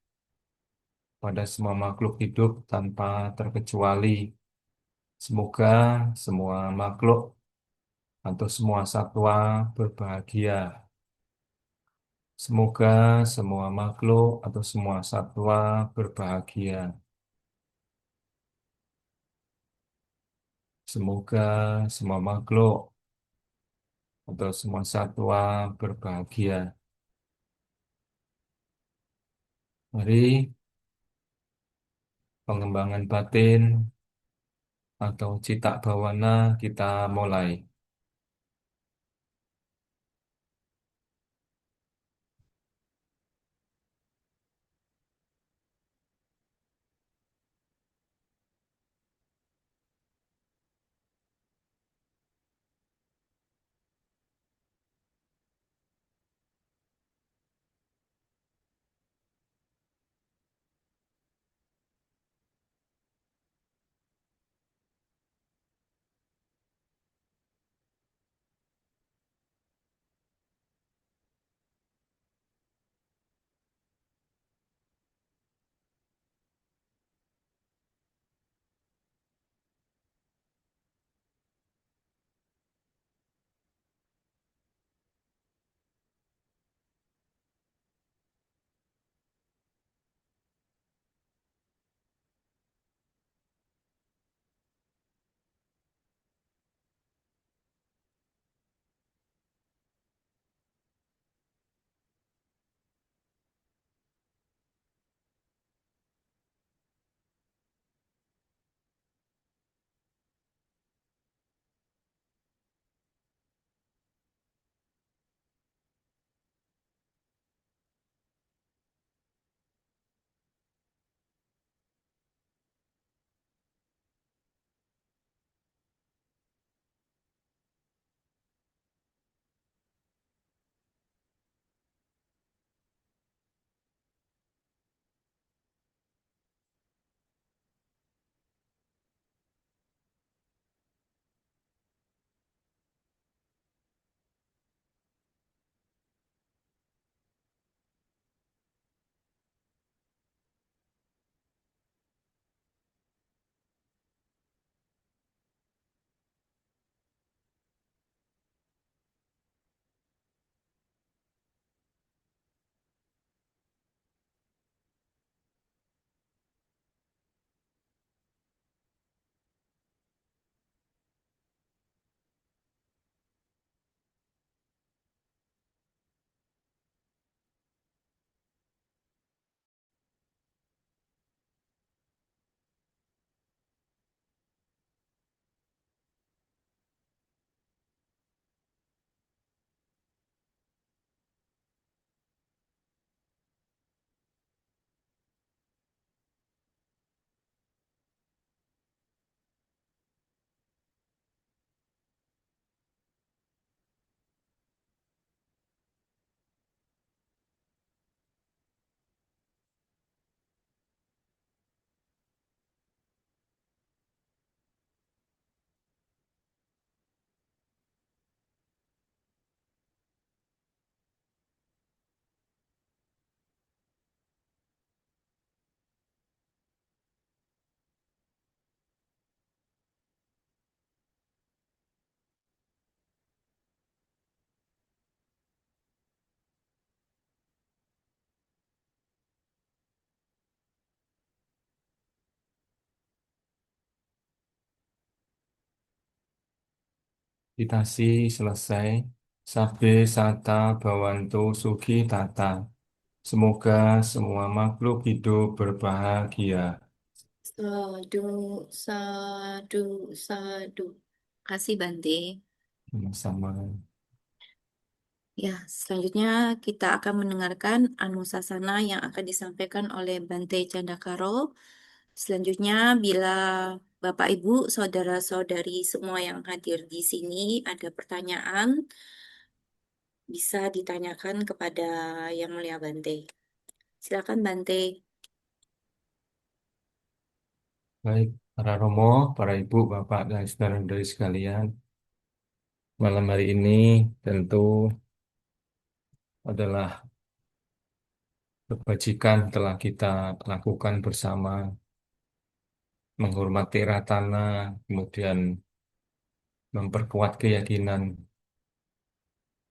pada semua makhluk hidup tanpa terkecuali. Semoga semua makhluk atau semua satwa berbahagia. Semoga semua makhluk atau semua satwa berbahagia. Semoga semua makhluk atau semua satwa berbahagia. Mari pengembangan batin atau cita bawana kita mulai. Meditasi selesai. Sabbe sata bawantu sugi tata. Semoga semua makhluk hidup berbahagia. Sadu, sadu, sadu. Kasih Bante. Sama-sama. Ya, selanjutnya kita akan mendengarkan Anusasana yang akan disampaikan oleh Bante Candakaro. Selanjutnya, bila Bapak, Ibu, saudara-saudari semua yang hadir di sini ada pertanyaan, bisa ditanyakan kepada Yang Mulia Bante. Silakan Bante. Baik, para Romo, para Ibu, Bapak, dan saudara-saudari sekalian. Malam hari ini tentu adalah kebajikan telah kita lakukan bersama, menghormati Ratana, kemudian memperkuat keyakinan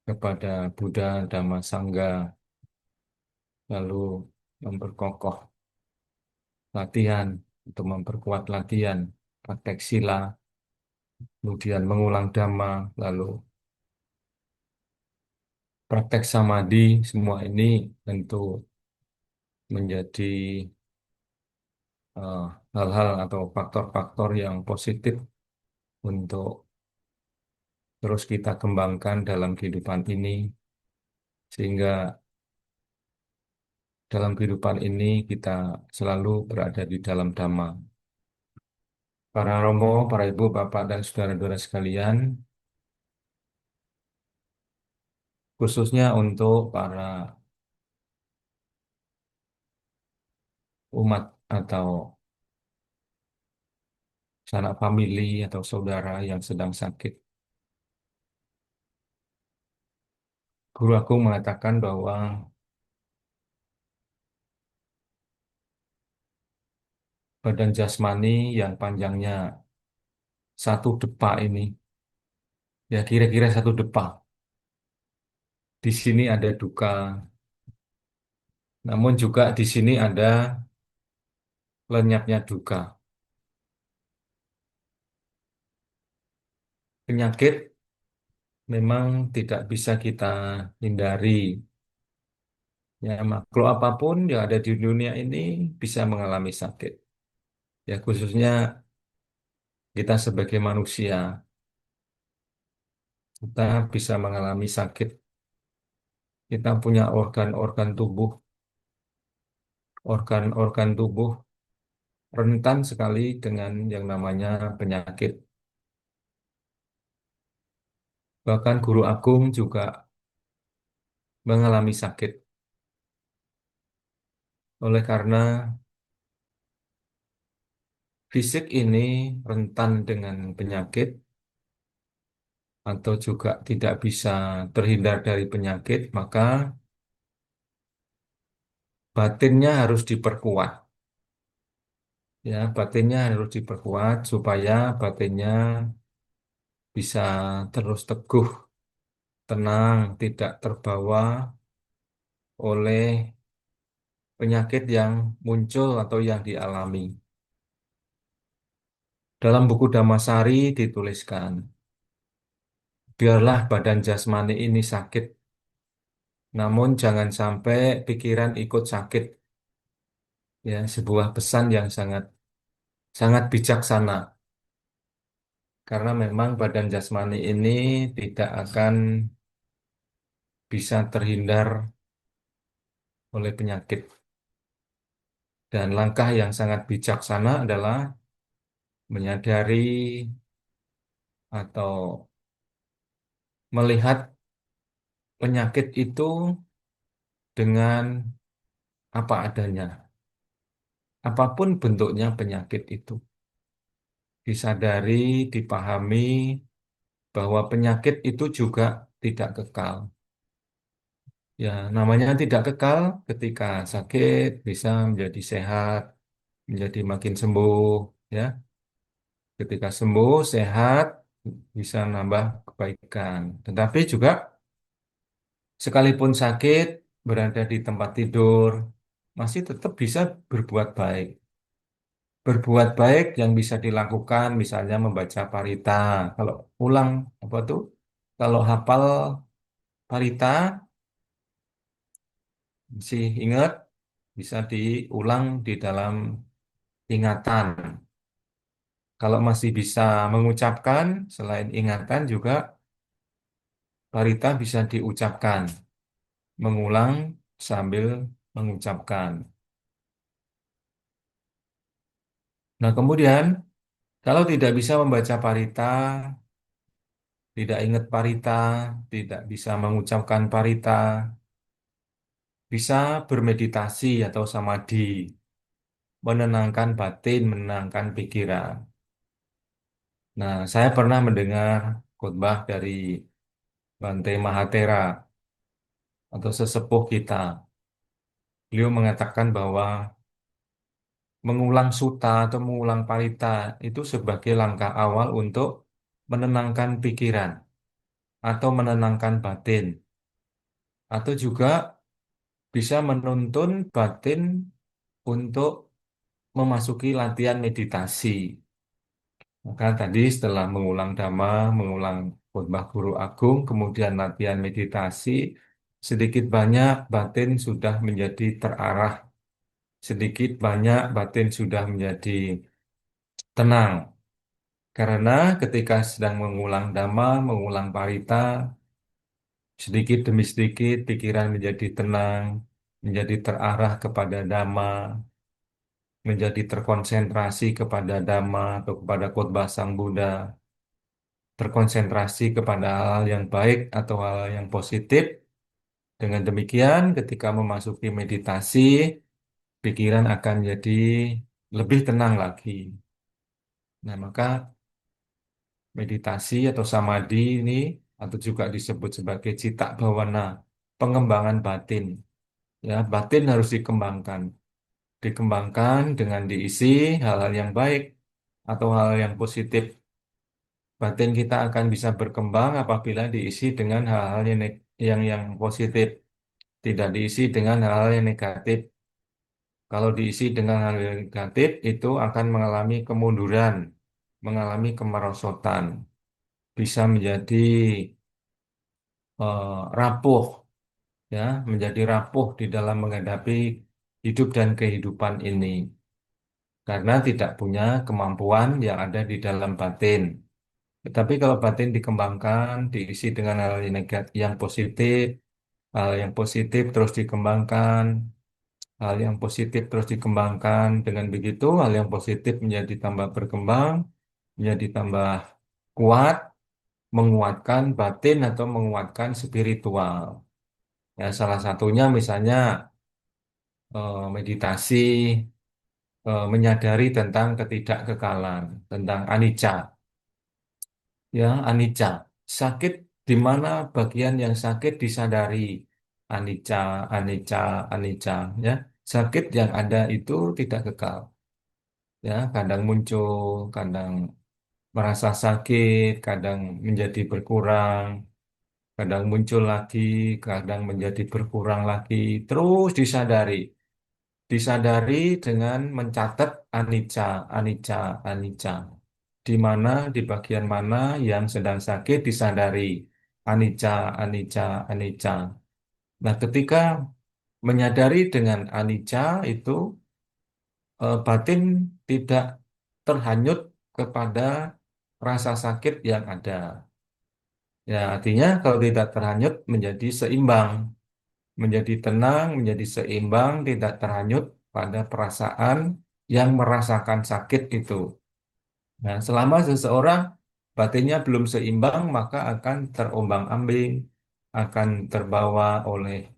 kepada Buddha, Dhamma, Sangha, lalu memperkokoh latihan untuk memperkuat latihan, praktek sila, kemudian mengulang Dhamma, lalu praktek samadhi, semua ini tentu menjadi eh, hal-hal atau faktor-faktor yang positif untuk terus kita kembangkan dalam kehidupan ini, sehingga dalam kehidupan ini kita selalu berada di dalam Dhamma. Para Romo, para Ibu, Bapak, dan saudara-saudara sekalian, khususnya untuk para umat atau sanak famili atau saudara yang sedang sakit. Guru aku mengatakan bahwa badan jasmani yang panjangnya 1 depa ini, ya kira-kira 1 depa. Di sini ada duka, namun juga di sini ada lenyapnya duka. Penyakit memang tidak bisa kita hindari. Ya, makhluk apapun yang ada di dunia ini bisa mengalami sakit. Ya, khususnya kita sebagai manusia, kita bisa mengalami sakit. Kita punya organ-organ tubuh rentan sekali dengan yang namanya penyakit. Bahkan guru agung juga mengalami sakit. Oleh karena fisik ini rentan dengan penyakit atau juga tidak bisa terhindar dari penyakit, maka batinnya harus diperkuat. Ya, batinnya harus diperkuat supaya batinnya bisa terus teguh, tenang, tidak terbawa oleh penyakit yang muncul atau yang dialami. Dalam buku Dhammasari dituliskan, biarlah badan jasmani ini sakit, namun jangan sampai pikiran ikut sakit. Ya, sebuah pesan yang sangat sangat bijaksana. Karena memang badan jasmani ini tidak akan bisa terhindar oleh penyakit. Dan langkah yang sangat bijaksana adalah menyadari atau melihat penyakit itu dengan apa adanya. Apapun bentuknya penyakit itu. Disadari, dipahami bahwa penyakit itu juga tidak kekal. Ya, namanya tidak kekal ketika sakit bisa menjadi sehat, menjadi makin sembuh, ya. Ketika sembuh, sehat, bisa nambah kebaikan. Tetapi juga sekalipun sakit, berada di tempat tidur, masih tetap bisa berbuat baik. Berbuat baik yang bisa dilakukan, misalnya membaca parita. Kalau ulang, apa tuh? Kalau hafal parita, masih ingat, bisa diulang di dalam ingatan. Kalau masih bisa mengucapkan, selain ingatan juga parita bisa diucapkan, mengulang sambil mengucapkan. Nah, kemudian kalau tidak bisa membaca parita, tidak ingat parita, tidak bisa mengucapkan parita, bisa bermeditasi atau samadhi, menenangkan batin, menenangkan pikiran. Nah, saya pernah mendengar khotbah dari Bante Mahatera atau sesepuh kita. Beliau mengatakan bahwa mengulang suta atau mengulang parita itu sebagai langkah awal untuk menenangkan pikiran atau menenangkan batin atau juga bisa menuntun batin untuk memasuki latihan meditasi. Maka tadi setelah mengulang dhamma, mengulang khotbah guru agung, kemudian latihan meditasi, sedikit banyak batin sudah menjadi terarah, sedikit banyak batin sudah menjadi tenang. Karena ketika sedang mengulang dhamma, mengulang parita, sedikit demi sedikit pikiran menjadi tenang, menjadi terarah kepada dhamma, menjadi terkonsentrasi kepada dhamma atau kepada khotbah Sang Buddha, terkonsentrasi kepada hal yang baik atau hal yang positif. Dengan demikian, ketika memasuki meditasi, pikiran akan jadi lebih tenang lagi. Nah, maka meditasi atau samadhi ini atau juga disebut sebagai cita bhavana, pengembangan batin. Ya, batin harus dikembangkan. Dikembangkan dengan diisi hal-hal yang baik atau hal yang positif. Batin kita akan bisa berkembang apabila diisi dengan hal-hal yang positif, tidak diisi dengan hal-hal yang negatif. Kalau diisi dengan hal yang negatif, itu akan mengalami kemunduran, mengalami kemerosotan, bisa menjadi rapuh, ya, menjadi rapuh di dalam menghadapi hidup dan kehidupan ini, karena tidak punya kemampuan yang ada di dalam batin. Tetapi kalau batin dikembangkan, diisi dengan hal yang negatif, yang positif, hal yang positif terus dikembangkan, hal yang positif terus dikembangkan. Dengan begitu, hal yang positif menjadi tambah berkembang, menjadi tambah kuat, menguatkan batin atau menguatkan spiritual. Ya, salah satunya misalnya meditasi, menyadari tentang ketidakkekalan, tentang anicca. Ya, anicca. Sakit di mana bagian yang sakit disadari. Anicca, anicca, anicca. Ya, sakit yang ada itu tidak kekal. Ya, kadang muncul, kadang merasa sakit, kadang menjadi berkurang, kadang muncul lagi, kadang menjadi berkurang lagi. Terus disadari. Disadari dengan mencatat anicca, anicca, anicca. Di mana, di bagian mana yang sedang sakit disadari. Anicca, anicca, anicca. Nah, ketika menyadari dengan anicca itu, batin tidak terhanyut kepada rasa sakit yang ada. Ya, artinya kalau tidak terhanyut menjadi seimbang, menjadi tenang, menjadi seimbang, tidak terhanyut pada perasaan yang merasakan sakit itu. Nah, selama seseorang batinnya belum seimbang, maka akan terombang-ambing, akan terbawa oleh,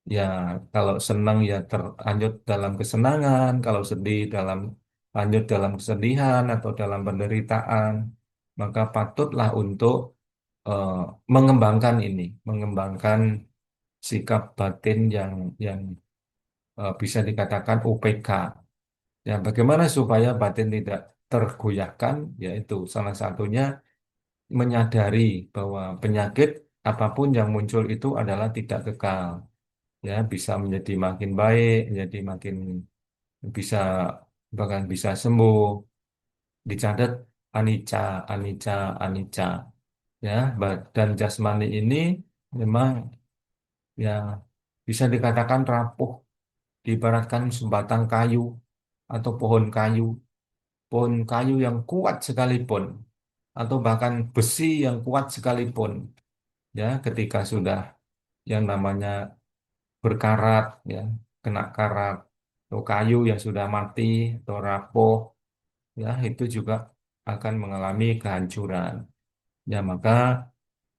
ya, kalau senang ya terhanyut dalam kesenangan, kalau sedih hanyut dalam kesedihan atau dalam penderitaan, maka patutlah untuk eh, mengembangkan ini, mengembangkan sikap batin yang bisa dikatakan UPK. Ya, bagaimana supaya batin tidak tergoyahkan? Yaitu salah satunya menyadari bahwa penyakit apapun yang muncul itu adalah tidak kekal. Ya, bisa menjadi makin baik, menjadi makin bisa, bahkan bisa sembuh. Dicatat anicca, anicca, anicca. Ya, dan jasmani ini memang, ya, bisa dikatakan rapuh, diibaratkan sebatang kayu atau pohon kayu. Pohon kayu yang kuat sekalipun, atau bahkan besi yang kuat sekalipun, ya, ketika sudah yang namanya berkarat, ya, kena karat, atau kayu yang sudah mati atau rapuh, ya, itu juga akan mengalami kehancuran. Ya, maka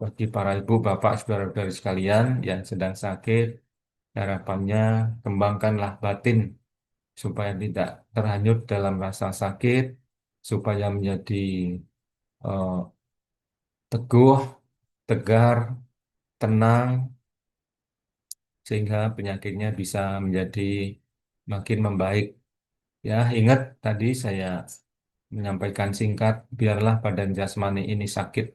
bagi para ibu, bapak, saudara-saudari sekalian yang sedang sakit, harapannya kembangkanlah batin supaya tidak terhanyut dalam rasa sakit, supaya menjadi eh, teguh, tegar, tenang, sehingga penyakitnya bisa menjadi makin membaik. Ya, ingat tadi saya menyampaikan singkat, biarlah badan jasmani ini sakit.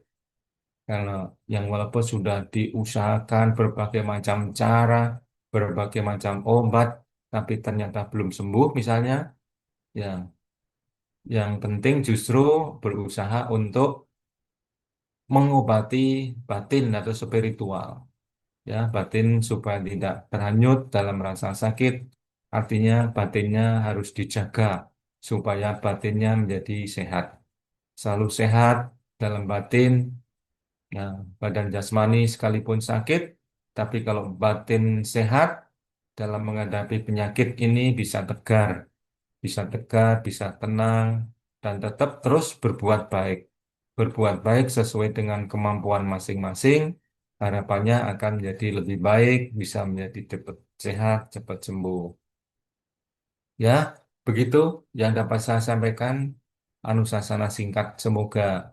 Karena yang walaupun sudah diusahakan berbagai macam cara, berbagai macam obat, tapi ternyata belum sembuh misalnya, ya, yang penting justru berusaha untuk mengobati batin atau spiritual. Ya, batin supaya tidak terhanyut dalam rasa sakit. Artinya batinnya harus dijaga supaya batinnya menjadi sehat. Selalu sehat dalam batin. Nah, badan jasmani sekalipun sakit, tapi kalau batin sehat dalam menghadapi penyakit ini bisa tegar, bisa tenang, dan tetap terus berbuat baik. Berbuat baik sesuai dengan kemampuan masing-masing, harapannya akan menjadi lebih baik, bisa menjadi cepat sehat, cepat sembuh. Ya, begitu yang dapat saya sampaikan. Anusasana singkat, semoga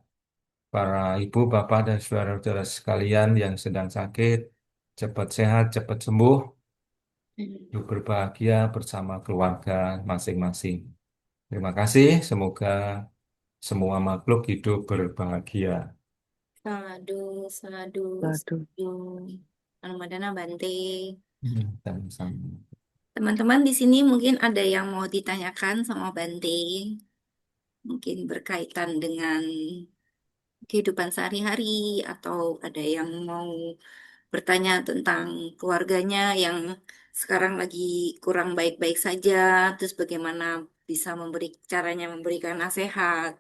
para ibu, bapak, dan saudara-saudara sekalian yang sedang sakit cepat sehat, cepat sembuh, hidup berbahagia bersama keluarga masing-masing. Terima kasih, semoga semua makhluk hidup berbahagia. Sadu, sadu, Waduh. sadu. Ramadana Bante. Sama-sama. Teman-teman di sini mungkin ada yang mau ditanyakan sama Bante. Mungkin berkaitan dengan kehidupan sehari-hari atau ada yang mau bertanya tentang keluarganya yang sekarang lagi kurang baik-baik saja, terus bagaimana bisa caranya memberikan nasihat.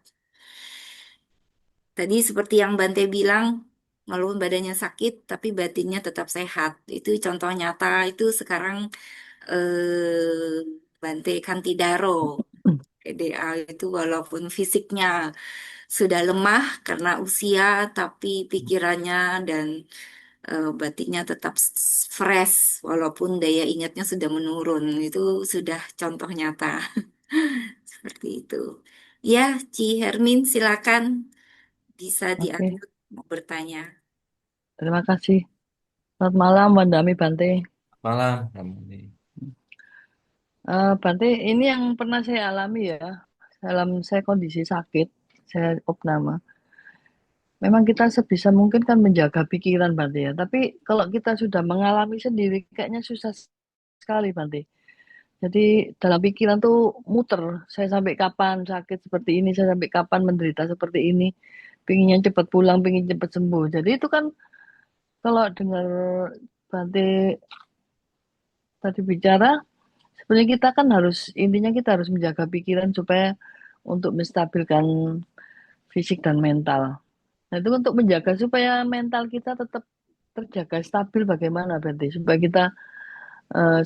Tadi seperti yang Bante bilang, walaupun badannya sakit, tapi batinnya tetap sehat. Itu contoh nyata, itu sekarang Bante Kantidaro, PDA itu walaupun fisiknya sudah lemah karena usia, tapi pikirannya dan batinnya tetap fresh, walaupun daya ingatnya sudah menurun. Itu sudah contoh nyata. Seperti itu. Ya, Ci Hermin, silakan bisa Oke, diunmute mau bertanya. terima kasih. Selamat malam, Wandami Bante. Malam, Ramli. Bante, ini yang pernah saya alami ya, dalam saya kondisi sakit, saya opname. Memang kita sebisa mungkin kan menjaga pikiran, Bante ya. Tapi kalau kita sudah mengalami sendiri, kayaknya susah sekali, Bante. Jadi dalam pikiran tuh muter. Saya sampai kapan sakit seperti ini, saya sampai kapan menderita seperti ini. Pinginnya cepat pulang, pingin cepat sembuh. Jadi itu kan kalau dengar Bante tadi bicara, sebenarnya kita kan harus, intinya kita harus menjaga pikiran supaya untuk menstabilkan fisik dan mental. Nah itu untuk menjaga supaya mental kita tetap terjaga stabil bagaimana Bante? Supaya kita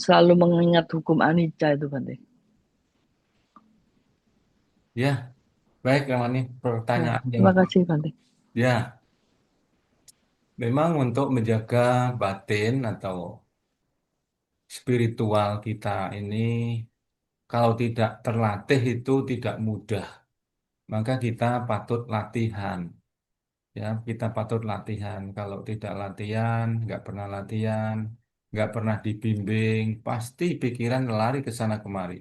selalu mengingat hukum anicca itu Bante. Ya, baik, Ramani. Ya, Pertanyaan yang terima kasih Bante. ya, memang untuk menjaga batin atau spiritual kita ini, kalau tidak terlatih itu tidak mudah. Maka kita patut latihan. Ya, kita patut latihan. Kalau tidak latihan, nggak pernah latihan, nggak pernah dibimbing, pasti pikiran lari ke sana kemari.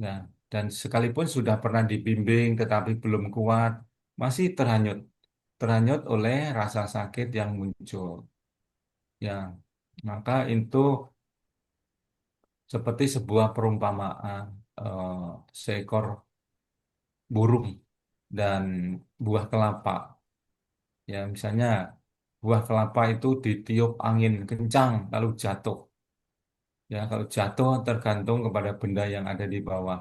Nah, dan sekalipun sudah pernah dibimbing tetapi belum kuat, masih terhanyut oleh rasa sakit yang muncul. Ya, maka itu seperti sebuah perumpamaan eh, seekor burung dan buah kelapa. Ya, misalnya buah kelapa itu ditiup angin kencang lalu jatuh. Ya, kalau jatuh tergantung kepada benda yang ada di bawah.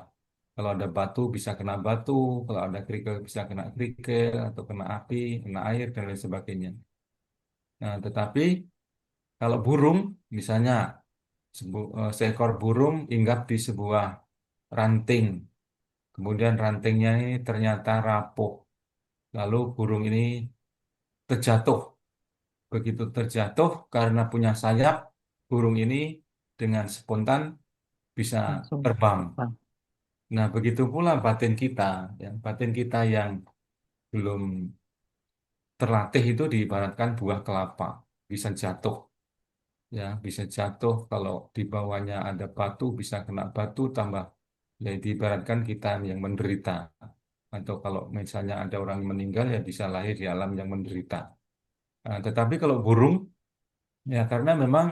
Kalau ada batu bisa kena batu, kalau ada kerikil bisa kena kerikil, atau kena api, kena air, dan lain sebagainya. Nah, tetapi kalau burung, misalnya seekor burung hinggap di sebuah ranting, kemudian rantingnya ini ternyata rapuh, lalu burung ini terjatuh. Begitu terjatuh karena punya sayap, burung ini dengan spontan bisa Langsung terbang. terbang. Nah, begitu pula batin kita, ya, batin kita yang belum terlatih itu diibaratkan buah kelapa, bisa jatuh, ya, bisa jatuh kalau di bawahnya ada batu, bisa kena batu tambah, ya, diibaratkan kita yang menderita. Atau kalau misalnya ada orang yang meninggal, ya bisa lahir di alam yang menderita. Nah, tetapi kalau burung, ya karena memang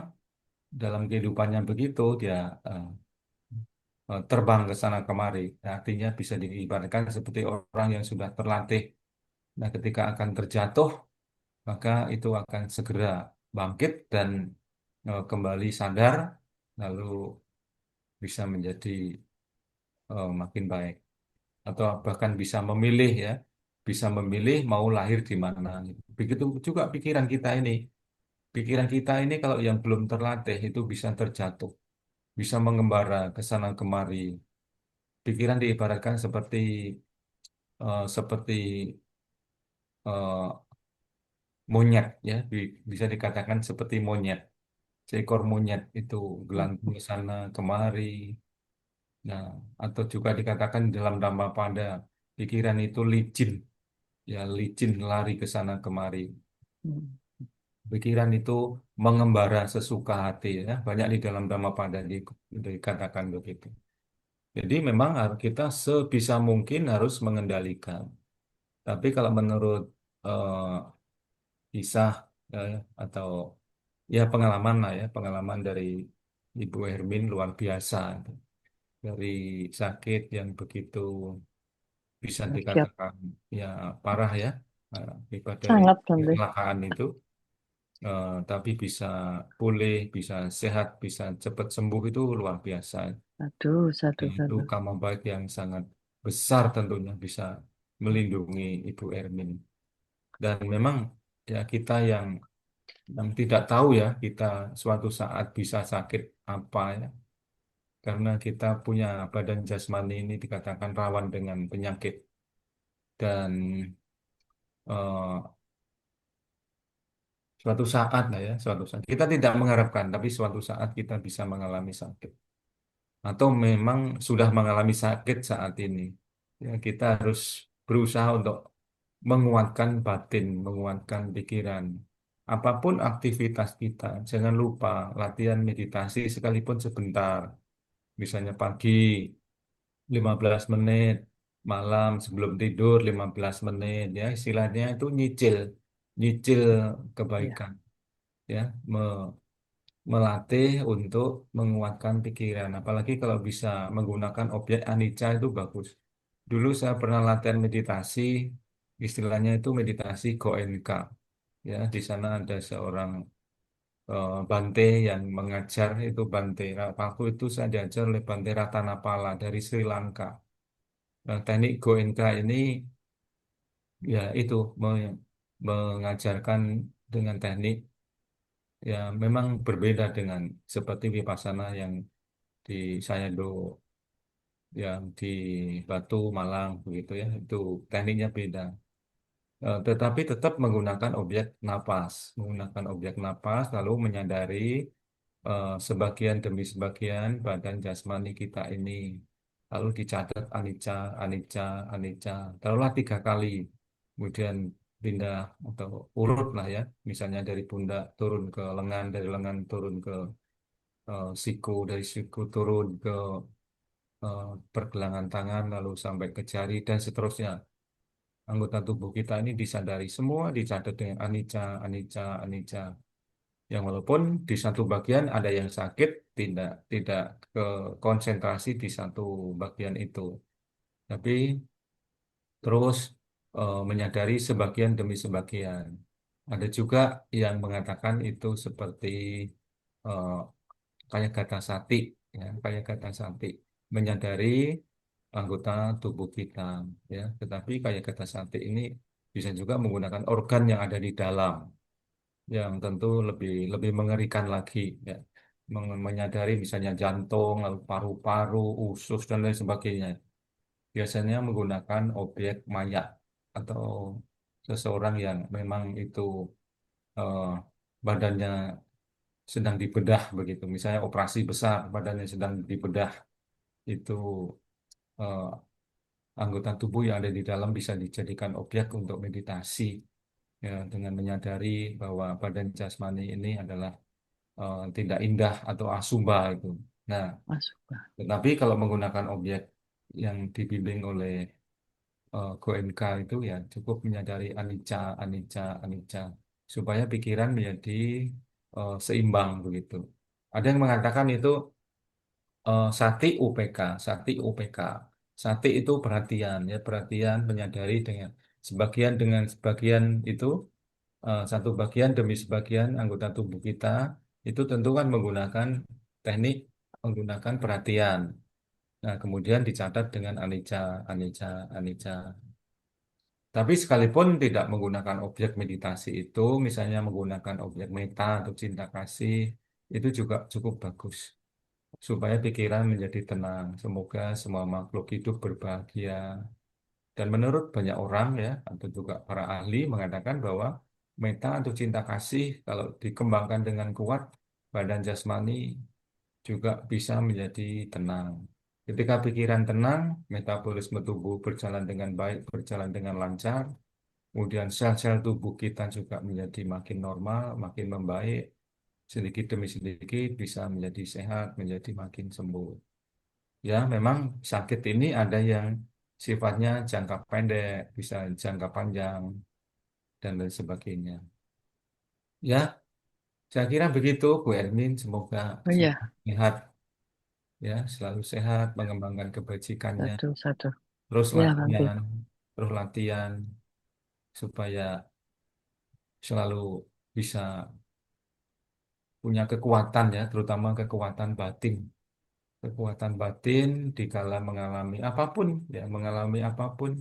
dalam kehidupannya begitu, dia eh, terbang ke sana kemari. Nah, artinya bisa diibaratkan seperti orang yang sudah terlatih. Nah, ketika akan terjatuh, maka itu akan segera. bangkit dan kembali sadar, lalu bisa menjadi makin baik. Atau bahkan bisa memilih ya, bisa memilih mau lahir di mana. Begitu juga pikiran kita ini. Pikiran kita ini kalau yang belum terlatih itu bisa terjatuh, bisa mengembara ke sana kemari. Pikiran diibaratkan seperti eh, monyet ya, bisa dikatakan seperti monyet. Seekor monyet itu gelantung ke sana kemari. Nah, atau juga dikatakan dalam Dhammapada, pikiran itu licin, ya licin lari ke sana kemari. Hmm. Pikiran itu mengembara sesuka hati ya. Banyak di dalam Dhammapada dikatakan begitu. Jadi memang kita sebisa mungkin harus mengendalikan. Tapi kalau menurut eh, kisah ya, atau ya pengalaman lah ya, pengalaman dari Ibu Hermin luar biasa. Dari sakit yang begitu bisa Dahsyat. dikatakan ya parah ya, akibat dari Sangat Bante. kecelakaan itu. Tapi bisa pulih, bisa sehat, bisa cepat sembuh itu luar biasa. Aduh, satu Dan itu satu. karma baik yang sangat besar tentunya bisa melindungi Ibu Ermin. Dan memang ya kita yang tidak tahu ya kita suatu saat bisa sakit apa ya. Karena kita punya badan jasmani ini dikatakan rawan dengan penyakit. Dan eh, suatu saat lah ya, suatu saat. Kita tidak mengharapkan, tapi suatu saat kita bisa mengalami sakit. Atau memang sudah mengalami sakit saat ini. Ya, kita harus berusaha untuk menguatkan batin, menguatkan pikiran. Apapun aktivitas kita, jangan lupa latihan meditasi sekalipun sebentar. Misalnya pagi 15 menit, malam sebelum tidur 15 menit ya, istilahnya itu nyicil, nyicil Ya, kebaikan ya, melatih untuk menguatkan pikiran. Apalagi kalau bisa menggunakan objek anicca itu bagus. Dulu saya pernah latihan meditasi, istilahnya itu meditasi Goenka. Ya, di sana ada seorang Bante yang mengajar itu Bante. Waktu itu saya diajar oleh Bante Ratanapala dari Sri Lanka. Nah, teknik Goenka ini ya itu mengajarkan dengan teknik ya memang berbeda dengan seperti Vipassana yang di Sayado yang di Batu Malang begitu ya itu tekniknya beda. Tetapi tetap menggunakan objek napas menggunakan objek napas lalu menyadari sebagian demi sebagian badan jasmani kita ini lalu dicatat anicca anicca anicca taruhlah 3 kali kemudian pindah atau urut lah ya misalnya dari pundak turun ke lengan dari lengan turun ke siku dari siku turun ke eh, pergelangan tangan lalu sampai ke jari dan seterusnya. Anggota tubuh kita ini disadari semua dicatat dengan anicca, anicca, anicca. Yang walaupun di satu bagian ada yang sakit, tidak ke konsentrasi di satu bagian itu, tapi terus menyadari sebagian demi sebagian. Ada juga yang mengatakan itu seperti eh, kayak kata sati, ya, kayak kata sati, menyadari anggota tubuh kita, ya. Tetapi kayak kata sati ini bisa juga menggunakan organ yang ada di dalam, yang tentu lebih lebih mengerikan lagi, ya. Menyadari misalnya jantung, lalu paru-paru, usus dan lain sebagainya. Biasanya menggunakan objek maya atau seseorang yang memang itu eh, badannya sedang dibedah begitu. Misalnya operasi besar, badannya sedang dibedah, itu eh, anggota tubuh yang ada di dalam bisa dijadikan objek untuk meditasi ya, dengan menyadari bahwa badan jasmani ini adalah tidak indah atau asumba itu. Nah, masuk. tetapi kalau menggunakan objek yang dibimbing oleh Goenka itu ya cukup menyadari anicca, anicca, anicca supaya pikiran menjadi seimbang begitu. Ada yang mengatakan itu sati UPK, sati UPK. Sati itu perhatian ya, perhatian menyadari dengan sebagian itu satu bagian demi sebagian anggota tubuh kita itu tentu kan menggunakan teknik menggunakan perhatian. Nah, kemudian dicatat dengan anicca, anicca, anicca. Tapi sekalipun tidak menggunakan objek meditasi itu, misalnya menggunakan objek meta atau cinta kasih, itu juga cukup bagus supaya pikiran menjadi tenang. Semoga semua makhluk hidup berbahagia. Dan menurut banyak orang ya, atau juga para ahli mengatakan bahwa meta atau cinta kasih kalau dikembangkan dengan kuat, badan jasmani juga bisa menjadi tenang. Ketika pikiran tenang, metabolisme tubuh berjalan dengan baik, berjalan dengan lancar, kemudian sel-sel tubuh kita juga menjadi makin normal, makin membaik, sedikit demi sedikit bisa menjadi sehat, menjadi makin sembuh. Ya, memang sakit ini ada yang sifatnya jangka pendek, bisa jangka panjang, dan lain sebagainya. Ya, saya kira begitu, Bu Ermin. Semoga Oh selalu iya, sehat, ya, selalu sehat, mengembangkan kebajikannya, satu, satu. terus Ya, Bante. latihan, terus latihan, supaya selalu bisa punya kekuatan ya, terutama kekuatan batin. Kekuatan batin dikala mengalami apapun, ya, mengalami apapun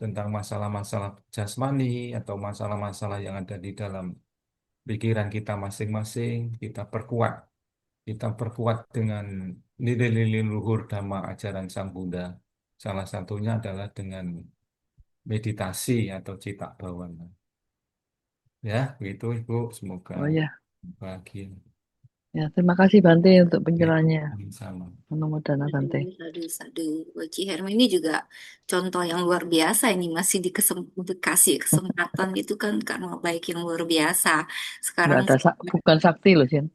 tentang masalah-masalah jasmani atau masalah-masalah yang ada di dalam pikiran kita masing-masing, kita perkuat. Kita perkuat dengan nilai-nilai luhur Dhamma ajaran Sang Buddha. Salah satunya adalah dengan meditasi atau citta bawana. Ya, begitu Ibu. Semoga Oh iya, bahagia. ya terima kasih Bante untuk Ya, penjelasannya. sama. Menumudana Bante. Aduh, aduh, aduh. Ci Hermi ini juga contoh yang luar biasa ini masih dikasih kesempatan itu kan karena baik yang luar biasa. Nggak Sekarang ada, bukan sakti loh, Sin.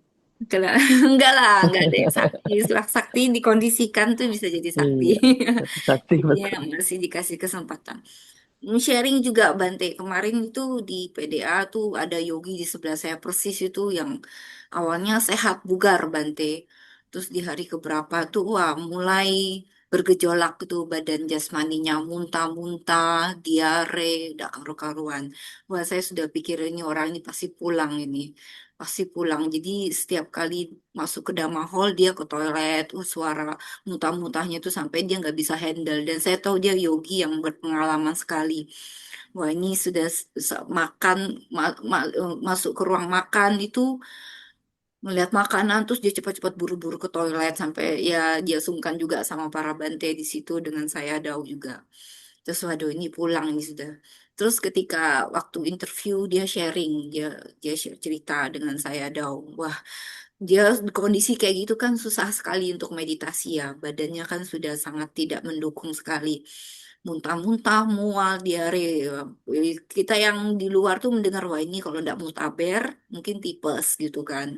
enggak lah, enggak ada yang sakti. Sakti dikondisikan tuh bisa jadi sakti. Iya, tapi sakti Ini betul. yang masih dikasih kesempatan. Sharing juga Bante. Kemarin itu di PDA tuh ada yogi di sebelah saya persis itu yang awalnya sehat bugar Bante. Terus di hari keberapa tuh wah mulai bergejolak tuh badan jasmaninya muntah-muntah, diare, udah karu-karuan. Wah saya sudah pikir ini orang ini pasti pulang ini. Pasti pulang. Jadi setiap kali masuk ke Dhamma Hall dia ke toilet, suara muntah-muntahnya itu sampai dia nggak bisa handle dan saya tahu dia yogi yang berpengalaman sekali. Wah ini sudah makan masuk ke ruang makan itu melihat makanan terus dia cepat-cepat buru-buru ke toilet sampai ya dia sungkan juga sama para bante di situ dengan saya Dau juga. Terus waduh ini pulang ini sudah. Terus ketika waktu interview dia sharing, dia share cerita dengan saya Dau. Wah, dia kondisi kayak gitu kan susah sekali untuk meditasi ya. Badannya kan sudah sangat tidak mendukung sekali. Muntah-muntah, mual, diare. Kita yang di luar tuh mendengar, wah ini kalau tidak mutaber, mungkin tipes gitu kan.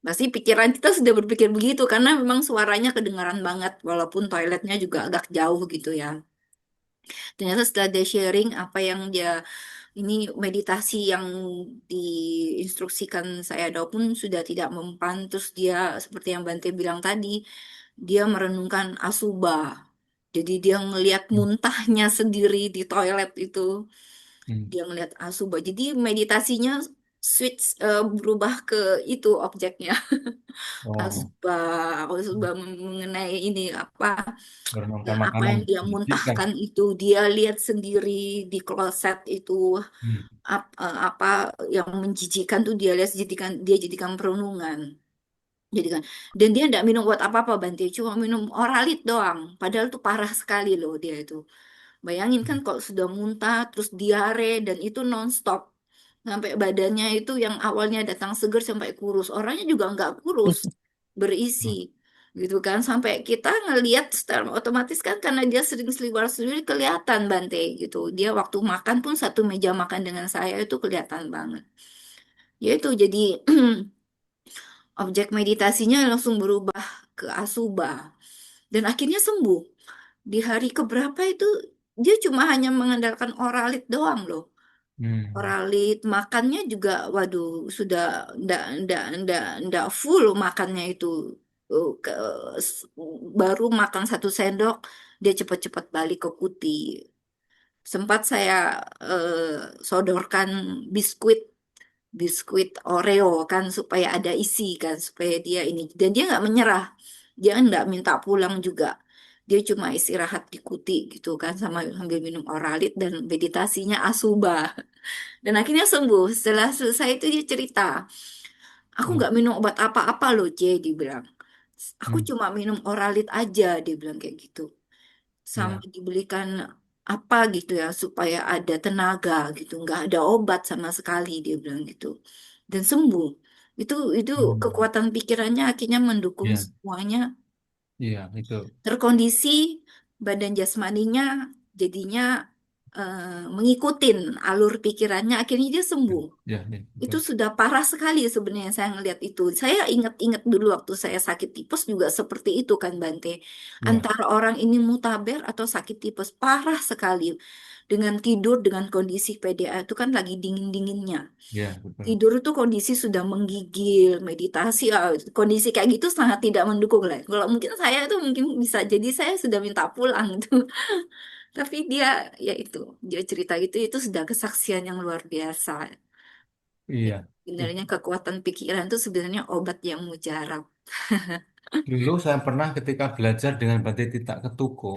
Pasti pikiran kita sudah berpikir begitu, karena memang suaranya kedengaran banget, walaupun toiletnya juga agak jauh gitu ya. Ternyata setelah dia sharing apa yang dia ini meditasi yang diinstruksikan saya pun sudah tidak mempan. Terus dia seperti yang Bante bilang tadi, dia merenungkan asubah. Jadi dia ngelihat Hmm. muntahnya sendiri di toilet itu. Hmm. Dia ngelihat asubah. Jadi meditasinya switch berubah ke itu objeknya. Oh, Asubah mengenai ini apa bermakan apa makanan yang dia menjijikan. muntahkan itu dia lihat sendiri di kloset itu Hmm. apa yang menjijikan tuh dia lihat dia jadikan perenungan jadikan dan dia tidak minum obat apa-apa Bante cuma minum oralit doang padahal tuh parah sekali loh dia itu bayangin kan Hmm. kalau sudah muntah terus diare dan itu nonstop sampai badannya itu yang awalnya datang seger sampai kurus orangnya juga nggak kurus berisi gitu kan sampai kita ngelihat secara otomatis kan karena dia sering seliwar sendiri kelihatan Bante gitu dia waktu makan pun satu meja makan dengan saya itu kelihatan banget ya itu jadi objek meditasinya langsung berubah ke asuba dan akhirnya sembuh di hari keberapa itu dia cuma hanya mengandalkan oralit doang loh Hmm. oralit makannya juga waduh sudah ndak full makannya itu Uh, ke, baru makan satu sendok dia cepat-cepat balik ke kuti sempat saya sodorkan biskuit biskuit Oreo kan supaya ada isi kan supaya dia ini dan dia nggak menyerah, dia nggak minta pulang juga, dia cuma istirahat di kuti gitu kan sama sambil minum oralit dan meditasinya asuba dan akhirnya sembuh. Setelah selesai itu dia cerita, aku Hmm. nggak minum obat apa-apa loh C, dia bilang, aku Hmm. cuma minum oralit aja, dia bilang kayak gitu, sama Ya, dibelikan apa gitu ya supaya ada tenaga gitu, nggak ada obat sama sekali, dia bilang gitu, dan sembuh. Itu hmm. kekuatan pikirannya akhirnya mendukung Ya, semuanya, iya itu. terkondisi badan jasmaninya jadinya mengikutin alur pikirannya, akhirnya dia Ya, sembuh. ya, ya, Itu betul. sudah parah sekali sebenarnya saya ngelihat itu. Saya ingat-ingat dulu waktu saya sakit tipes juga seperti itu kan Bante. Ya, Antara orang ini mutaber atau sakit tipes parah sekali. Dengan tidur dengan kondisi PDA itu kan lagi dingin-dinginnya. ya, betul. Tidur itu kondisi sudah menggigil, meditasi, kondisi kayak gitu sangat tidak mendukung lah. Kalau mungkin saya itu mungkin bisa jadi saya sudah minta pulang itu. Tapi dia ya itu, dia cerita itu sudah kesaksian yang luar biasa. Iya. Sebenarnya kekuatan pikiran itu sebenarnya obat yang mujarab. Dulu saya pernah ketika belajar dengan Bante Titak Ketuko,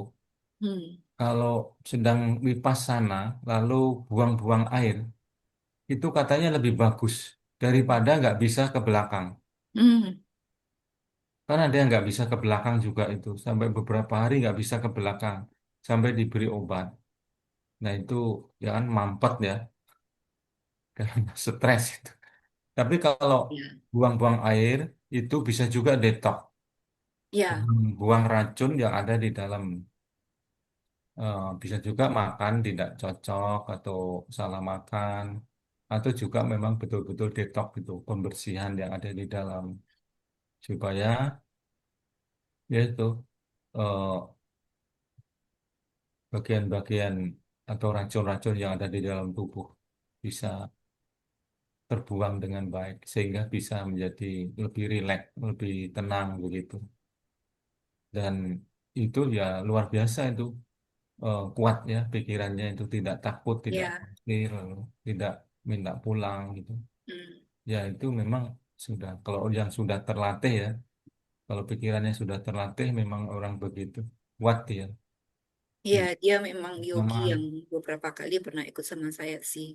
Hmm. kalau sedang vipassana, lalu buang-buang air, itu katanya lebih bagus daripada nggak bisa ke belakang. Hmm. Karena ada yang nggak bisa ke belakang juga itu, sampai beberapa hari nggak bisa ke belakang, sampai diberi obat. Nah itu ya kan mampet ya, karena stres itu. Tapi kalau Ya. buang-buang air, itu bisa juga detox, Ya. buang racun yang ada di dalam. Bisa juga makan tidak cocok atau salah makan atau juga memang betul-betul detox itu pembersihan yang ada di dalam supaya ya itu eh, bagian-bagian atau racun-racun yang ada di dalam tubuh bisa terbuang dengan baik sehingga bisa menjadi lebih rileks, lebih tenang begitu. Dan itu ya luar biasa itu kuat ya pikirannya itu tidak takut, tidak Ya. khawatir, lalu tidak minta pulang gitu. Hmm. Ya itu memang sudah kalau yang sudah terlatih ya, kalau pikirannya sudah terlatih memang orang begitu kuat ya. Ya, Tidak dia memang yogi yang sama beberapa kali pernah ikut sama saya sih.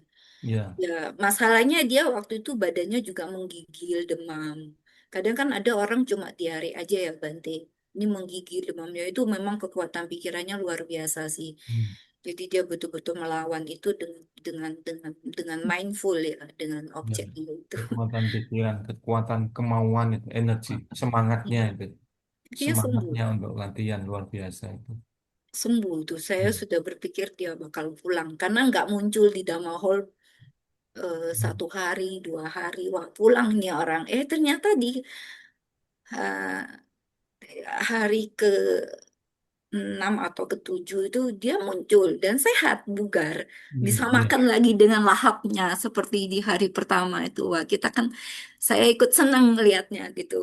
ya. Ya, masalahnya dia waktu itu badannya juga menggigil, demam. Kadang kan ada orang cuma diare aja ya, Bante. Ini menggigil demamnya itu memang kekuatan pikirannya luar biasa sih. Hmm. Jadi dia betul-betul melawan itu dengan mindful ya, dengan Ya, objeknya itu. kekuatan pikiran, kekuatan kemauan itu, energi, semangatnya itu, Dia sembuh, semangatnya untuk latihan luar biasa itu. sembuh tuh. Saya Hmm. sudah berpikir dia bakal pulang karena nggak muncul di Dhamma Hall 1 hari, 2 hari, wah pulang nih orang. Ternyata di eh, hari ke 6 atau ke 7 itu dia muncul dan sehat, bugar. Hmm. Bisa Ya, makan lagi dengan lahapnya seperti di hari pertama itu. Wah, kita kan saya ikut senang melihatnya gitu.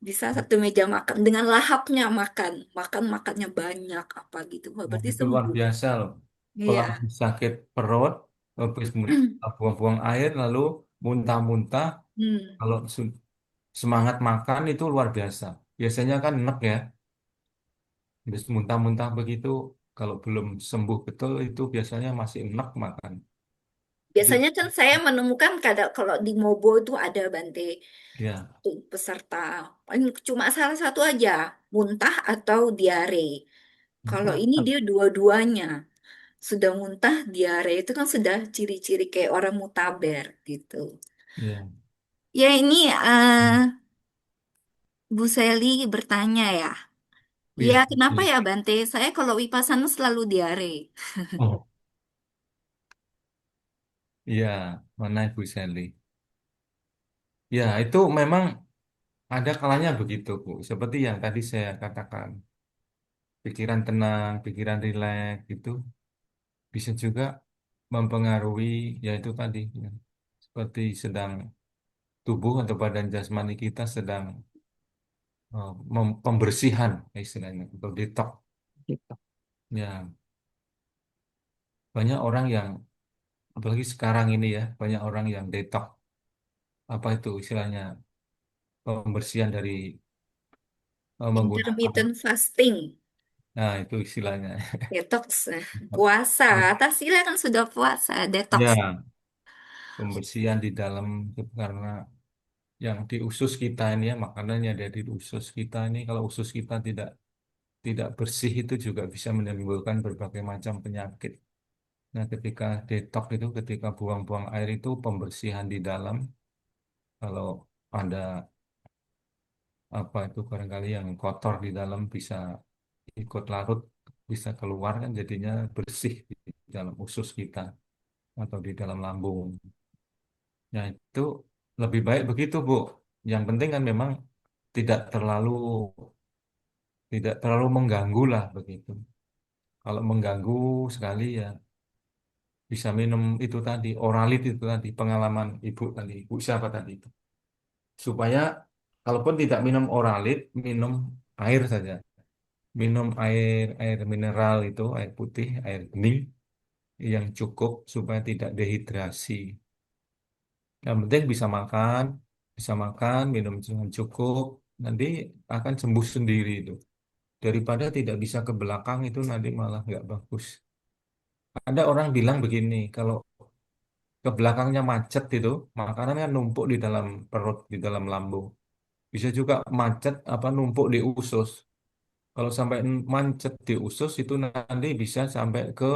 Bisa satu meja makan dengan lahapnya makan, makannya banyak apa gitu. Wah, nah, berarti itu luar sembuh. biasa loh. Kalau Iya. habis sakit perut, habis buang-buang air, lalu muntah-muntah, Hmm. kalau semangat makan itu luar biasa. Biasanya kan enek ya, habis muntah-muntah begitu, kalau belum sembuh betul itu biasanya masih enek makan. Itu Biasanya kan saya menemukan kadang kalau di Mobo itu ada Bante ya, tuh peserta. Paling cuma salah satu aja, muntah atau diare. Kalau ini dia dua-duanya. Sudah muntah, diare itu kan sudah ciri-ciri kayak orang mutaber gitu. ya, Ya ini Bu Seli bertanya ya. Ya iya, kenapa iya. ya Bante? Saya kalau Vipassana selalu diare. Oh, iya, mana Ibu Sally? Ya, itu memang ada kalanya begitu, Bu. Seperti yang tadi saya katakan, pikiran tenang, pikiran rileks, itu bisa juga mempengaruhi, yaitu tadi, ya, seperti sedang tubuh atau badan jasmani kita sedang pembersihan, istilahnya, atau detox. Gitu. Ya, banyak orang yang apalagi sekarang ini ya banyak orang yang detox, apa itu istilahnya, pembersihan dari menggunakan, Intermittent fasting, nah itu istilahnya. detox, puasa. Atas kan sudah puasa, detox. Ya, pembersihan di dalam itu karena yang di usus kita ini ya, makanannya ada di usus kita ini, kalau usus kita tidak tidak bersih itu juga bisa menimbulkan berbagai macam penyakit. Nah, ketika detox itu, ketika buang-buang air itu pembersihan di dalam, kalau ada apa itu barangkali yang kotor di dalam bisa ikut larut, bisa keluar kan jadinya bersih di dalam usus kita atau di dalam lambung. Nah, itu lebih baik begitu, Bu. Yang penting kan memang tidak terlalu tidak terlalu mengganggu lah begitu. Kalau mengganggu sekali ya bisa minum itu tadi, oralit itu tadi, pengalaman Ibu tadi, Ibu siapa tadi itu. Supaya kalaupun tidak minum oralit, minum air saja. Minum air air mineral itu, air putih, air bening yang cukup supaya tidak dehidrasi. Yang penting bisa makan, minum dengan cukup, nanti akan sembuh sendiri itu. Daripada tidak bisa ke belakang itu nanti malah nggak bagus. Ada orang bilang begini, kalau ke belakangnya macet itu, makanan kan numpuk di dalam perut, di dalam lambung. Bisa juga macet apa numpuk di usus. Kalau sampai macet di usus itu nanti bisa sampai ke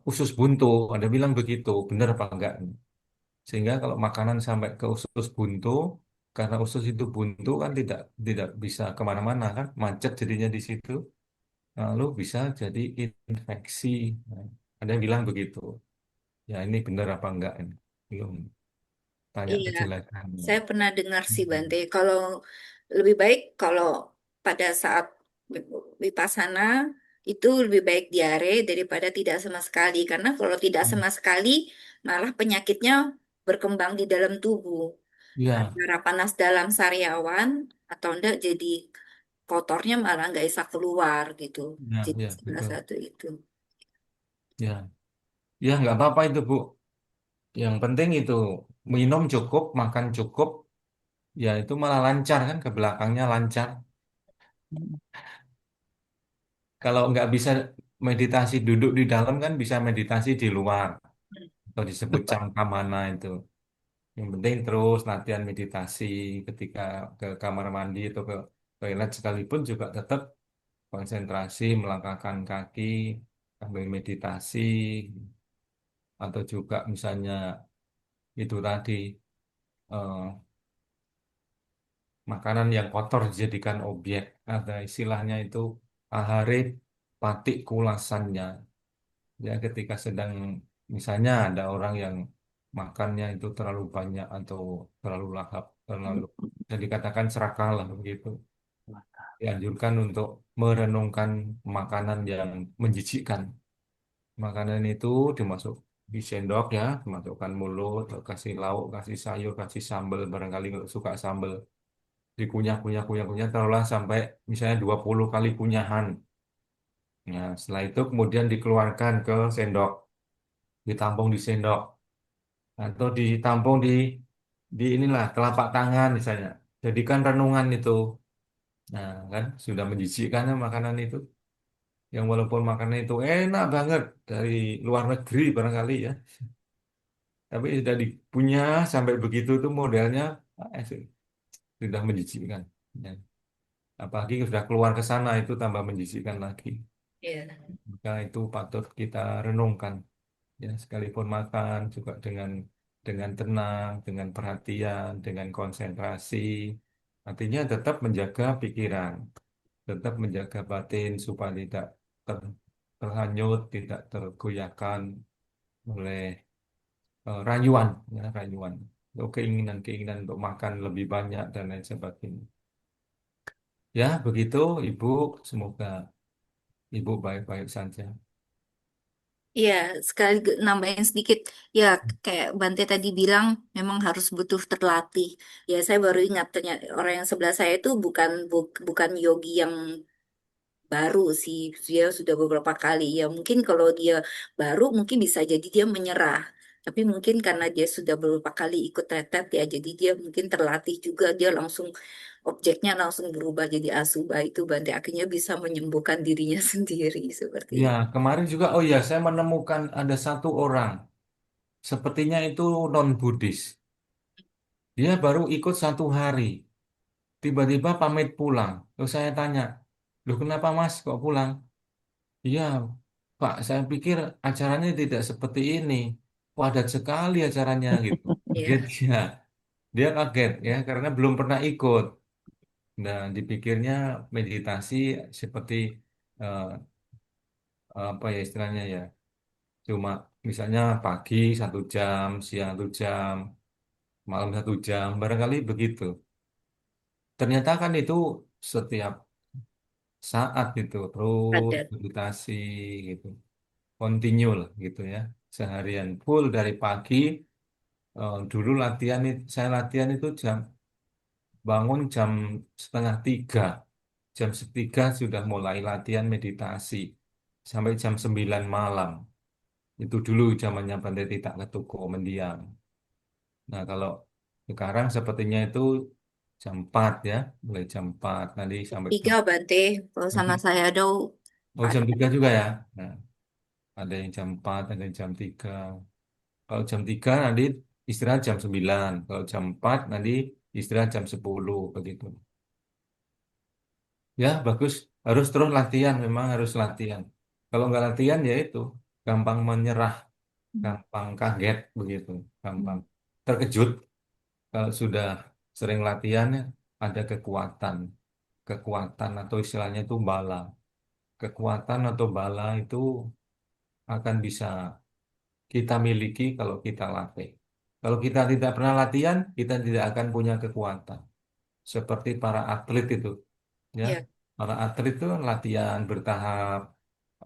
usus buntu. Ada bilang begitu, benar apa enggak? Sehingga kalau makanan sampai ke usus buntu, karena usus itu buntu kan tidak tidak bisa kemana-mana kan, macet jadinya di situ, lalu bisa jadi infeksi. Nah, ada yang bilang begitu. Ya ini benar apa enggak ini? Belum tanya Iya, kejelasannya. saya pernah dengar sih Hmm. Bante. Kalau lebih baik kalau pada saat Vipassana itu lebih baik diare daripada tidak sama sekali. Karena kalau tidak sama sekali malah penyakitnya berkembang di dalam tubuh. Ya, Antara panas dalam sariawan atau enggak jadi kotornya malah nggak bisa keluar gitu. Jadi ya salah betul. satu itu. Ya, ya nggak apa-apa itu Bu. Yang penting itu minum cukup, makan cukup, ya itu malah lancar kan ke belakangnya lancar. Kalau nggak bisa meditasi duduk di dalam kan bisa meditasi di luar atau disebut cangkamana itu. Yang penting terus latihan meditasi ketika ke kamar mandi atau ke toilet sekalipun juga tetap konsentrasi melangkahkan kaki sambil meditasi atau juga misalnya itu tadi eh, makanan yang kotor dijadikan objek, ada istilahnya itu ahare patik kulasannya. Ya, ketika sedang misalnya ada orang yang makannya itu terlalu banyak atau terlalu lahap, terlalu bisa dikatakan serakah lah begitu. Dianjurkan untuk merenungkan makanan yang menjijikkan. Makanan itu dimasuk di sendok ya, dimasukkan mulut, kasih lauk, kasih sayur, kasih sambal, barangkali nggak suka sambal. Dikunyah, kunyah, kunyah, kunyah, taruhlah sampai misalnya 20 kali kunyahan. Ya, setelah itu kemudian dikeluarkan ke sendok, ditampung di sendok. Atau ditampung di inilah telapak tangan misalnya. Jadikan renungan itu. Nah, kan sudah menjijikkan ya makanan itu. Yang walaupun makanan itu enak banget dari luar negeri barangkali ya. Tapi sudah dipunya sampai begitu tuh modelnya sudah menjijikkan. Ya. Apalagi sudah keluar ke sana itu tambah menjijikkan lagi. Iya. Maka itu patut kita renungkan. Ya, sekalipun makan juga dengan tenang, dengan perhatian, dengan konsentrasi. Artinya tetap menjaga pikiran, tetap menjaga batin supaya tidak terhanyut, tidak tergoyahkan oleh rayuan, ya, rayuan, atau keinginan-keinginan untuk makan lebih banyak dan lain sebagainya. Ya, begitu Ibu. Semoga Ibu baik-baik saja. Iya, sekali nambahin sedikit. Ya, kayak Bante tadi bilang, memang harus butuh terlatih. Ya, saya baru ingat ternyata orang yang sebelah saya itu bukan yogi yang baru sih, dia sudah beberapa kali ya. Mungkin kalau dia baru mungkin bisa jadi dia menyerah. Tapi mungkin karena dia sudah beberapa kali ikut tetet ya, jadi dia mungkin terlatih juga, dia langsung objeknya langsung berubah jadi asuba itu Bante, akhirnya bisa menyembuhkan dirinya sendiri seperti Ya, itu. kemarin juga, oh ya, saya menemukan ada satu orang, sepertinya itu non-Buddhis. Dia baru ikut 1 hari, tiba-tiba pamit pulang. Terus saya tanya, loh kenapa Mas kok pulang? Iya, Pak, saya pikir acaranya tidak seperti ini. Padat sekali acaranya gitu. Kaget Ya, ya. Dia kaget ya karena belum pernah ikut. Nah, dipikirnya meditasi seperti eh, apa ya istilahnya ya. Cuma misalnya pagi 1 jam, siang 1 jam, malam 1 jam, barangkali begitu. Ternyata kan itu setiap saat itu terus padat. meditasi gitu. Continue lah gitu ya. Seharian full dari pagi. Dulu latihan saya latihan itu bangun jam 2:30. Jam 3 sudah mulai latihan meditasi sampai jam 9 malam. Itu dulu zamannya Pandai Tidak Ketuko mendiam. Nah kalau sekarang sepertinya itu jam 4 ya, mulai jam 4 nanti sampai Tiga jam Bante, kalau sama nanti. saya ada Oh empat. jam 3 juga ya. Nah, ada yang jam 4, ada yang jam 3. Kalau jam 3 nanti istirahat jam 9. Kalau jam 4 nanti istirahat jam 10 begitu. Ya, bagus. Harus terus latihan, memang harus latihan. Kalau nggak latihan ya itu gampang menyerah, gampang kaget begitu, gampang terkejut. Kalau sudah sering latihan ya, ada kekuatan, kekuatan atau istilahnya itu bala. Kekuatan atau bala itu akan bisa kita miliki kalau kita latih. Kalau kita tidak pernah latihan, kita tidak akan punya kekuatan. Seperti para atlet itu, ya. Ya, Para atlet itu kan latihan bertahap,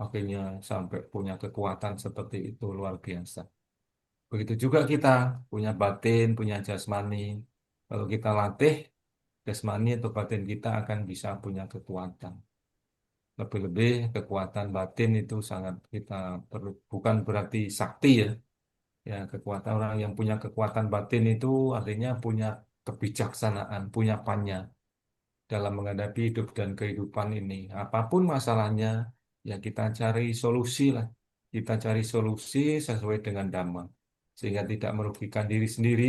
akhirnya sampai punya kekuatan seperti itu luar biasa. Begitu juga kita punya batin, punya jasmani. Kalau kita latih, jasmani atau batin kita akan bisa punya kekuatan. Lebih-lebih kekuatan batin itu sangat kita perlu. Bukan berarti sakti ya. Ya, kekuatan orang yang punya kekuatan batin itu artinya punya kebijaksanaan, punya panya dalam menghadapi hidup dan kehidupan ini. Apapun masalahnya, ya kita cari solusi lah. Kita cari solusi sesuai dengan dhamma. Sehingga tidak merugikan diri sendiri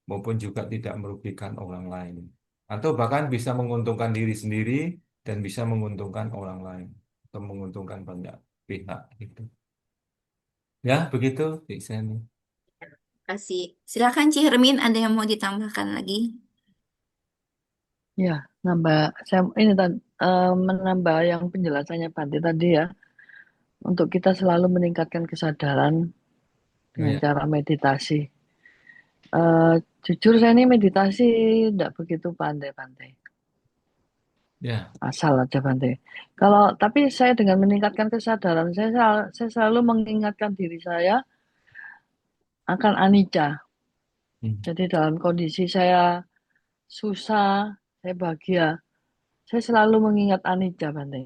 maupun juga tidak merugikan orang lain. Atau bahkan bisa menguntungkan diri sendiri dan bisa menguntungkan orang lain. Atau menguntungkan banyak pihak. Gitu. Ya, begitu, Cik Seni. kasih. Silakan Ci Hermin, ada yang mau ditambahkan lagi? Ya, nambah saya ini menambah yang penjelasannya Bante tadi ya, untuk kita selalu meningkatkan kesadaran Oh dengan ya, cara meditasi. Eh, Jujur saya ini meditasi tidak begitu pandai-pandai, ya, asal aja Bante. Kalau tapi saya dengan meningkatkan kesadaran, saya selalu mengingatkan diri saya akan anicca. hmm, Jadi dalam kondisi saya susah, saya bahagia, saya selalu mengingat anicca Bante.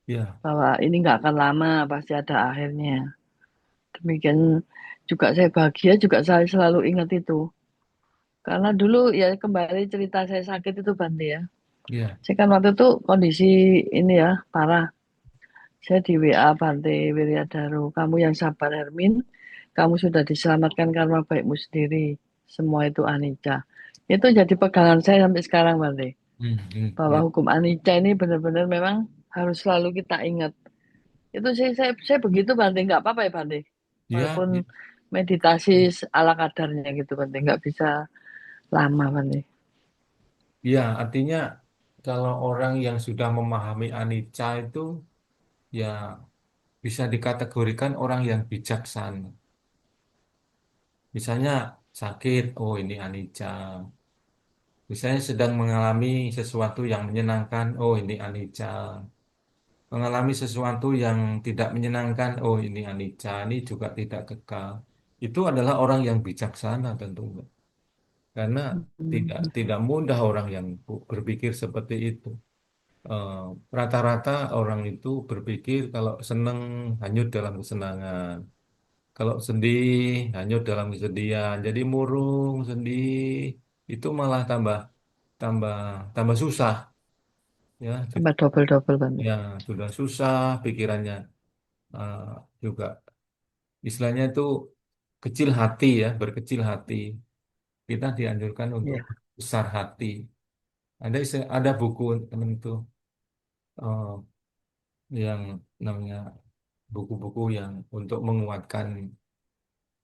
ya, Bahwa ini nggak akan lama, pasti ada akhirnya. Demikian juga saya bahagia, juga saya selalu ingat itu. Karena dulu ya kembali cerita saya sakit itu Bante ya. ya, Saya kan waktu itu kondisi ini ya parah. Saya di WA Bante Wiryadaro. Kamu yang sabar Hermin. Kamu sudah diselamatkan karma baikmu sendiri. Semua itu anicca. Itu jadi pegangan saya sampai sekarang Bante. Bahwa ya, hukum anicca ini benar-benar memang harus selalu kita ingat. Itu sih saya begitu Bante. Nggak apa-apa ya Bante. ya, Walaupun meditasi ala kadarnya gitu Bante. Nggak bisa lama Bante. ya, artinya kalau orang yang sudah memahami anicca itu ya bisa dikategorikan orang yang bijaksana. Misalnya sakit, oh ini anicca. Misalnya sedang mengalami sesuatu yang menyenangkan, oh ini anicca. Mengalami sesuatu yang tidak menyenangkan, oh ini anicca, ini juga tidak kekal. Itu adalah orang yang bijaksana tentunya. Karena tidak Hmm. tidak mudah orang yang berpikir seperti itu. eh, rata-rata orang itu berpikir kalau seneng hanyut dalam kesenangan, kalau sedih hanyut dalam kesedihan. Jadi murung, sedih itu malah tambah tambah tambah susah ya. Tambah double-double Bante. Ya sudah susah pikirannya, eh, juga istilahnya itu kecil hati ya, berkecil hati. Kita dianjurkan untuk Ya, besar hati. Ada buku temen itu, eh, yang namanya buku-buku yang untuk menguatkan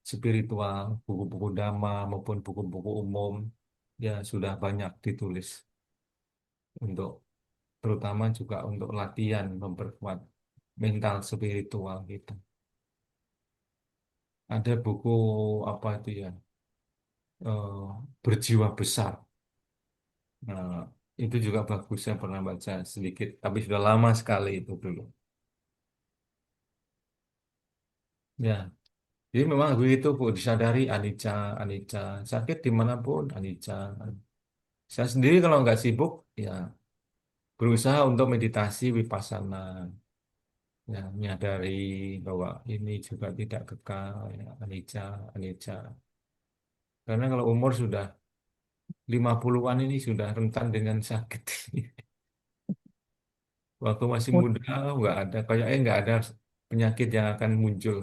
spiritual, buku-buku Dhamma maupun buku-buku umum, ya sudah banyak ditulis untuk terutama juga untuk latihan memperkuat mental spiritual kita. Ada buku apa itu ya, berjiwa besar. Nah, itu juga bagus, saya pernah baca sedikit, tapi sudah lama sekali itu dulu. Ya, jadi memang begitu Bu, disadari anicca, anicca, sakit dimanapun anicca. Saya sendiri kalau nggak sibuk, ya berusaha untuk meditasi vipassana, ya menyadari bahwa ini juga tidak kekal, ya, anicca, anicca. Karena kalau umur sudah 50-an ini sudah rentan dengan sakit. Waktu masih Mud- muda, nggak ada, kayaknya nggak ada penyakit yang akan muncul.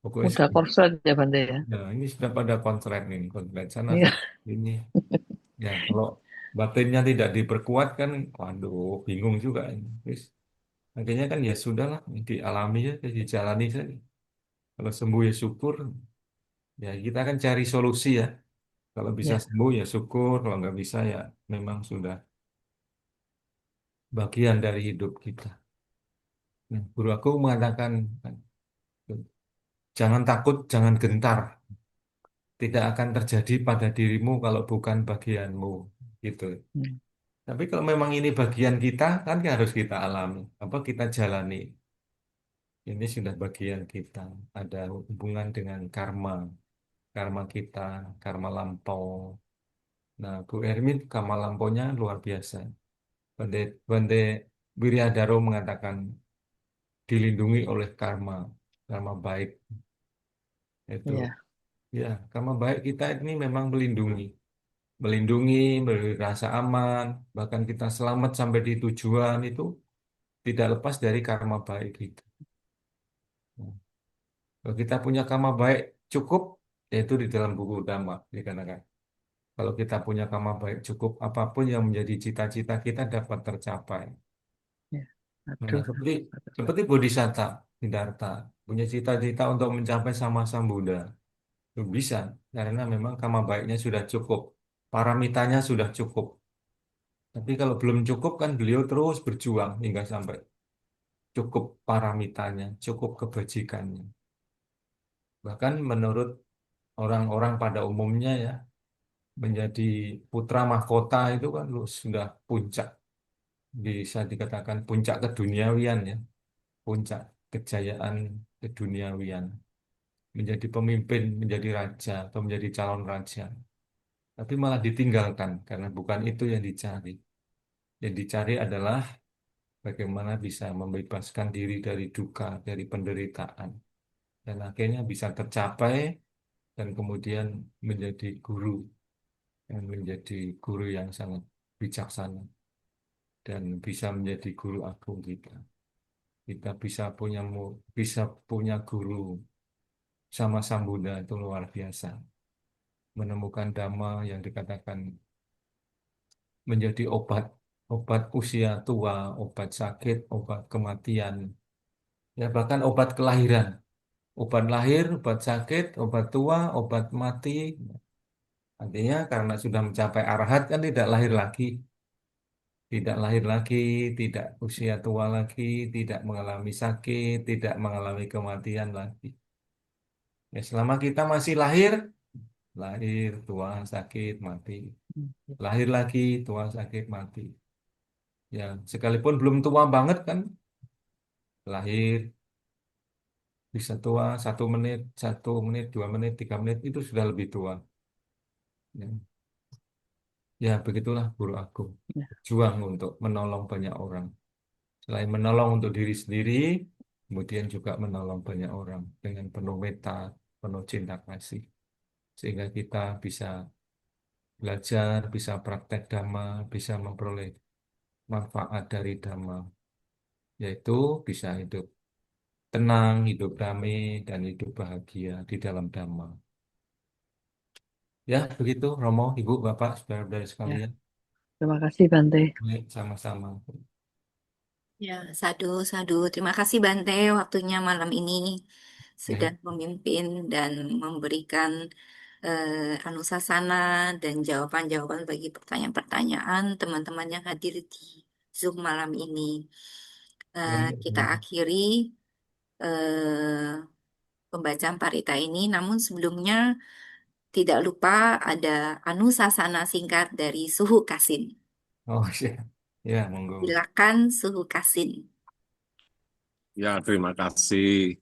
Pokoknya mudah korslet ya Bante ya. nah, ini sudah pada konslet ini, konslet sana, Iya, ini. Ya, kalau batinnya tidak diperkuat kan, waduh, bingung juga ini. Terus, akhirnya kan ya sudahlah, dialami ya, dijalani saja. Kalau sembuh ya syukur, ya kita kan cari solusi ya. Kalau bisa ya, sembuh ya syukur, kalau nggak bisa ya memang sudah bagian dari hidup kita. Nah, guru aku mengatakan, jangan takut, jangan gentar. Tidak akan terjadi pada dirimu kalau bukan bagianmu. Gitu. hmm, Tapi kalau memang ini bagian kita, kan harus kita alami. Apa kita jalani. Ini sudah bagian kita. Ada hubungan dengan karma. Karma kita, karma lampau. Nah, Bu Ermin, karma lampaunya luar biasa. Bante, Bante Wiryadaro mengatakan dilindungi oleh karma. Karma baik. Itu, iya, ya, karma baik kita ini memang melindungi. Melindungi, memberi rasa aman, bahkan kita selamat sampai di tujuan itu tidak lepas dari karma baik kita. Nah, kalau kita punya karma baik cukup, yaitu di dalam buku Dhamma dikatakan. Kalau kita punya karma baik cukup, apapun yang menjadi cita-cita kita dapat tercapai. iya. Nah, Aduh, seperti seperti Bodhisatta, Siddhartha, punya cita-cita untuk mencapai sama Sang Buddha. Itu bisa, karena memang karma baiknya sudah cukup, paramitanya sudah cukup. Tapi kalau belum cukup kan beliau terus berjuang hingga sampai cukup paramitanya, cukup kebajikannya. Bahkan menurut orang-orang pada umumnya ya, menjadi putra mahkota itu kan lu sudah puncak, bisa dikatakan puncak keduniawian ya, puncak kejayaan keduniawian. Menjadi pemimpin, menjadi raja atau menjadi calon raja. Tapi malah ditinggalkan karena bukan itu yang dicari. Yang dicari adalah bagaimana bisa membebaskan diri dari duka, dari penderitaan. Dan akhirnya bisa tercapai dan kemudian menjadi guru, dan menjadi guru yang sangat bijaksana dan bisa menjadi guru agung kita. Kita bisa punya guru sama Sang Buddha itu luar biasa. Menemukan dhamma yang dikatakan menjadi obat, obat usia tua, obat sakit, obat kematian, ya bahkan obat kelahiran. Obat lahir, obat sakit, obat tua, obat mati. Artinya karena sudah mencapai arahat kan tidak lahir lagi, tidak lahir lagi, tidak usia tua lagi, tidak mengalami sakit, tidak mengalami kematian lagi. Ya, selama kita masih lahir, lahir, tua, sakit, mati. Lahir lagi, tua, sakit, mati. Ya, sekalipun belum tua banget kan, lahir bisa tua 1 menit, 1 menit, 2 menit, 3 menit itu sudah lebih tua. Ya. Ya, begitulah guru aku. Ya, Berjuang untuk menolong banyak orang. Selain menolong untuk diri sendiri, kemudian juga menolong banyak orang dengan penuh meta, penuh cinta kasih. Sehingga kita bisa belajar, bisa praktek Dhamma, bisa memperoleh manfaat dari Dhamma, yaitu bisa hidup tenang, hidup damai, dan hidup bahagia di dalam Dhamma. Ya, begitu Romo, Ibu, Bapak, saudara-saudara ya. sekalian. Terima kasih Bante. Baik, sama-sama. Ya, sadu, sadu. Terima kasih Bante waktunya malam ini sudah Baik, memimpin dan memberikan anusasana dan jawaban-jawaban bagi pertanyaan-pertanyaan teman-teman yang hadir di Zoom malam ini. baik, Kita baik. akhiri eh, pembacaan parita ini, namun sebelumnya tidak lupa ada anusasana singkat dari Suhu Kasin. Oh, ya, ya, monggo. Silakan Suhu Kasin. Ya, terima kasih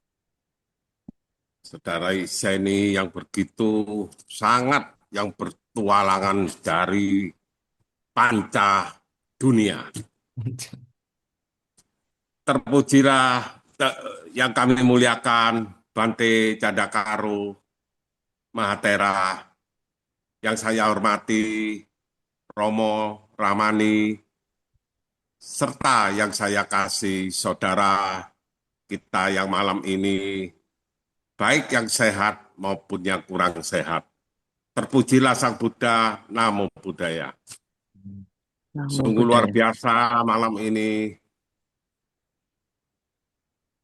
Saudara Iseni yang begitu sangat yang bertualangan dari panca dunia. Terpujilah yang kami muliakan Bante Candakaro Mahatera, yang saya hormati Romo Ramani, serta yang saya kasih saudara kita yang malam ini, baik yang sehat maupun yang kurang sehat. Terpujilah Sang Buddha, Namo Buddhaya. Namo Sungguh luar Buddhaya. biasa malam ini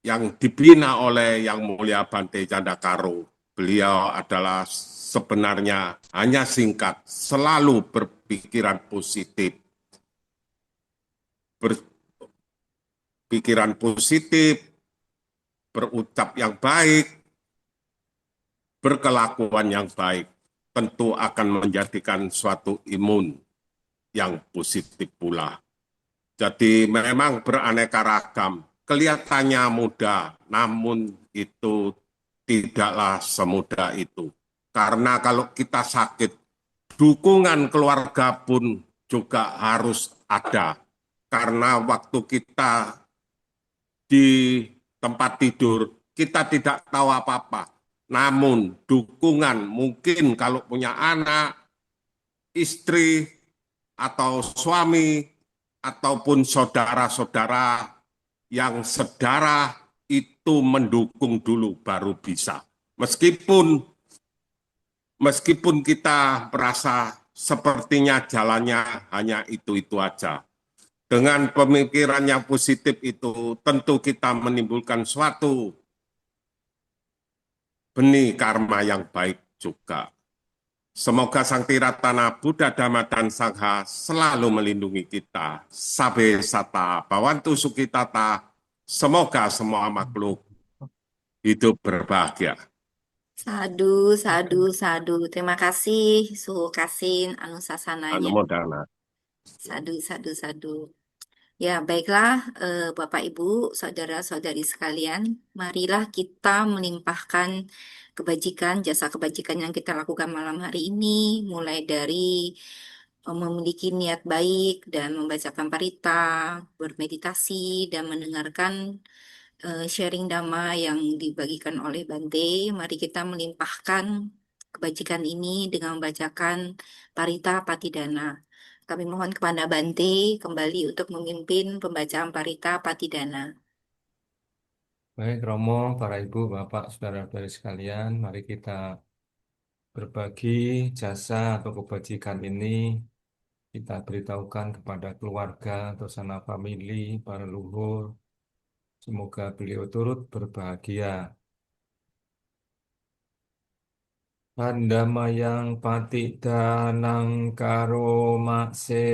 yang dibina oleh Yang Mulia Bante Candakaro. Beliau adalah sebenarnya hanya singkat, selalu berpikiran positif, berpikiran positif, berucap yang baik, berkelakuan yang baik, tentu akan menjadikan suatu imun yang positif pula. Jadi memang beraneka ragam, kelihatannya mudah, namun itu tidaklah semudah itu. Karena kalau kita sakit, dukungan keluarga pun juga harus ada. Karena waktu kita di tempat tidur, kita tidak tahu apa-apa. Namun dukungan mungkin kalau punya anak, istri, atau suami, ataupun saudara-saudara yang sedarah itu mendukung dulu baru bisa. Meskipun kita merasa sepertinya jalannya hanya itu-itu aja. Dengan pemikiran yang positif itu tentu kita menimbulkan suatu benih karma yang baik juga. Semoga Sang Tiratana Buddha Dhamma dan Sangha selalu melindungi kita. Sabe sata bawantu sukitata. Semoga semua makhluk hidup berbahagia. Sadu, sadu, sadu. Terima kasih, Suhu Kasin, anusasananya. Anumodana. Sadu, sadu, sadu. Ya, baiklah, Bapak, Ibu, saudara-saudari sekalian, marilah kita melimpahkan kebajikan, jasa kebajikan yang kita lakukan malam hari ini, mulai dari memiliki niat baik dan membacakan parita, bermeditasi, dan mendengarkan sharing Dhamma yang dibagikan oleh Bante. Mari kita melimpahkan kebajikan ini dengan membacakan Parita Patidana. Kami mohon kepada Bante kembali untuk memimpin pembacaan Parita Patidana. Baik, Romo, para ibu, bapak, saudara-saudari sekalian, mari kita berbagi jasa atau kebajikan ini kita beritahukan kepada keluarga atau sanak famili, para leluhur. Semoga beliau turut berbahagia. Pandamayang patidanang karo makse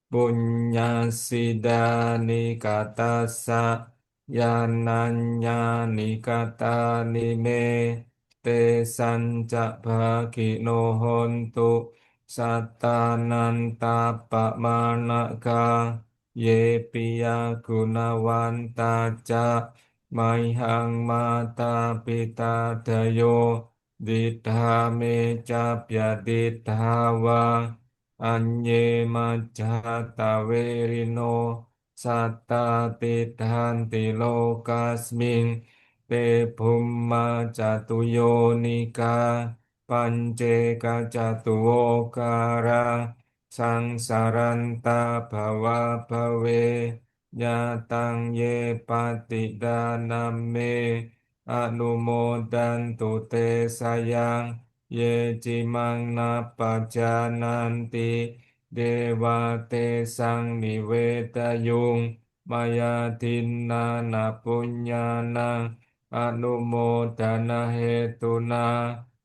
Punyasida nikatasa yananya nikata nime te sanca bagi hontu satanan tapak manaka ye piya gunawanta ca maihang mata pita dayo Dittha me ca dittha va anye majjata verino satta titthanti lokasmin te bhumma catuyo nika pance kacatuokara sangsaranta bhava bhave nyatang ye patidaname anumodantu te sayang ye cimang napajananti dewa te sang nivedayung maya dinna napunyana anumodana hetuna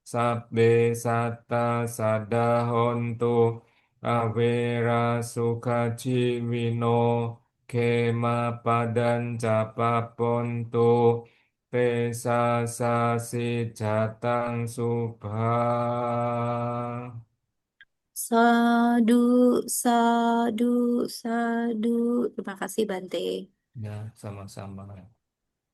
sabbe satta sadahontu avera sukha ciwino kema padan capapontu Pesa sasi jatang subha. Sadu, sadu, sadu. Terima kasih Bante. Ya, sama-sama.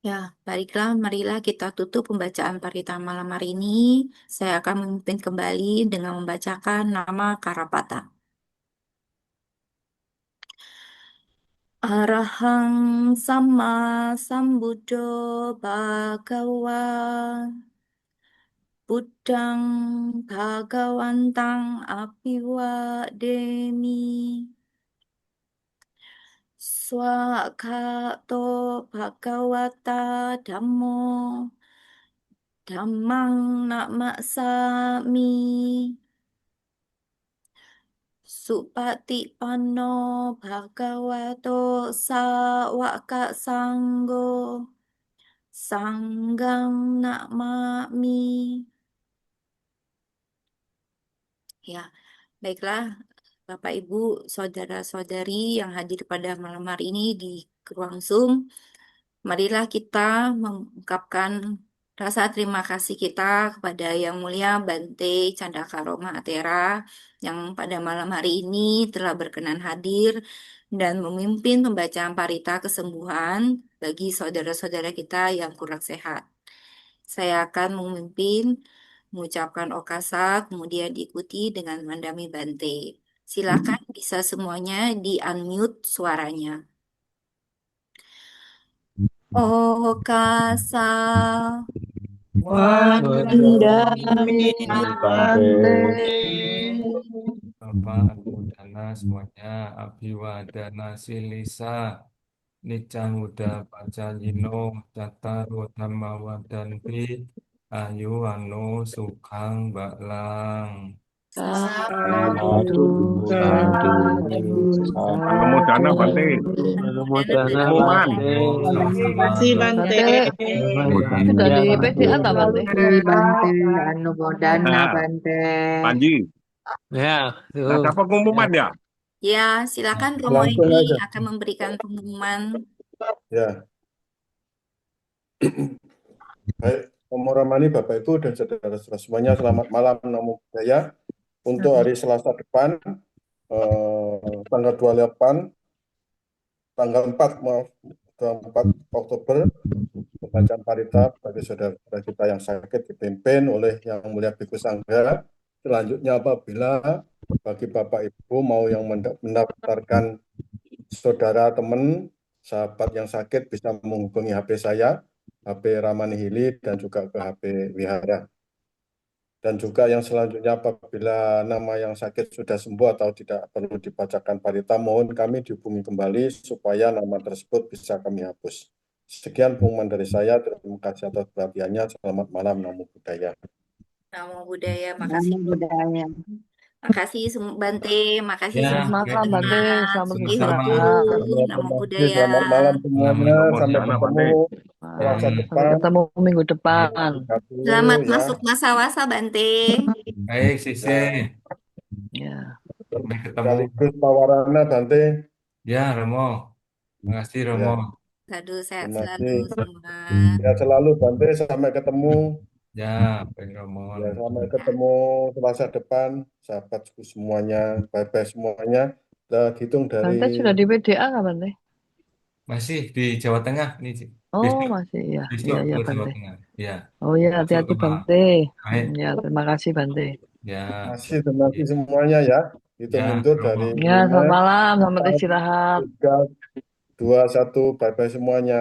Ya, baiklah, marilah kita tutup pembacaan parita malam hari ini. Saya akan memimpin kembali dengan membacakan nama Karapata. Arahang sama sambuddho bhagawa Buddhang bhagawantang apiwademi Swakato bhagawata dhammo dhammang namasami Supatipanno bhagavato sawaka sanggo Sanggang namami. Ya, baiklah Bapak Ibu, saudara-saudari yang hadir pada malam hari ini di ruang Zoom. Marilah kita mengungkapkan rasa terima kasih kita kepada Yang Mulia Bante Candaka Atera yang pada malam hari ini telah berkenan hadir dan memimpin pembacaan parita kesembuhan bagi saudara-saudara kita yang kurang sehat. Saya akan memimpin mengucapkan okasa, kemudian diikuti dengan Mandami Bante. Silakan bisa semuanya di-unmute suaranya. Okasa Wandami Bante. Bapak Anmodana semuanya, Abhiwadana Silisa, Nicang Uda Pacayino, Cataru Dhamma Wadanti, Ayu Anu Sukang Baklang. Sadu, Bantu sadu, Anumodana Bante. Anumodana Pengumuman. Bante. Sama-sama. Kasih Bante. Bante, sudah Ya, di Bante. PDA tak Bante? Bante, Anumodana Nah, Bante. Panji, Ya, ada tuh. pengumuman ya? Ya, silakan Romo Langsung ini aja. akan memberikan pengumuman. Ya, baik. Om Ramani, Bapak Ibu dan saudara-saudara semuanya, selamat malam, Namo Buddhaya. Untuk hari Selasa depan, tanggal 28, tanggal 4, maaf, 24 Oktober, pembacaan parita bagi saudara-saudara kita yang sakit dipimpin oleh Yang Mulia Bhikkhu Sangha. Selanjutnya apabila bagi Bapak Ibu mau yang mendaftarkan saudara, teman, sahabat yang sakit bisa menghubungi HP saya, HP Ramani Hili, dan juga ke HP Wihara. Dan juga yang selanjutnya apabila nama yang sakit sudah sembuh atau tidak perlu dibacakan parita, mohon kami dihubungi kembali supaya nama tersebut bisa kami hapus. Sekian pengumuman dari saya. Terima kasih atas perhatiannya. Selamat malam. Namo Buddhaya. Namo Buddhaya, makasih. Namo Buddhaya. Makasih Bante, makasih Ya, semua Selamat malam Bante, teman. selamat Sugih sama-sama. Guru, Namo Terima kasih. Buddhaya. Selamat malam semuanya. Sampai Anumodana Bante. ketemu Selasa Sampai depan. ketemu minggu depan. Selamat Ya. masuk masa wasa Bante. Baik, Sisi. Ya. Sampai ketemu. Sekaligus Pawarana Bante. Ya, Romo. Makasih, Romo. Ya, Sadu sehat terima selalu kasih. semua. Ya, selalu Bante. Sampai ketemu. Ya, Bang Romo. Ya, sampai ketemu Selasa depan, sahabatku semuanya, bye-bye semuanya. Kita hitung Bante dari sudah di PDA nggak Bante? Masih di Jawa Tengah nih, Cik. Oh, Besok, masih ya. besok Iya, ke ya, Jawa Bante. Tengah. Ya, Oh ya, besok hati-hati ke Malang. Bante. Baik. Ya, terima kasih Bante. Ya, Masih terima kasih semuanya ya. Hitung ya, mundur dari Romo. Ya, selamat 5, malam, selamat 4, istirahat. 3, 2, 1. Bye-bye semuanya.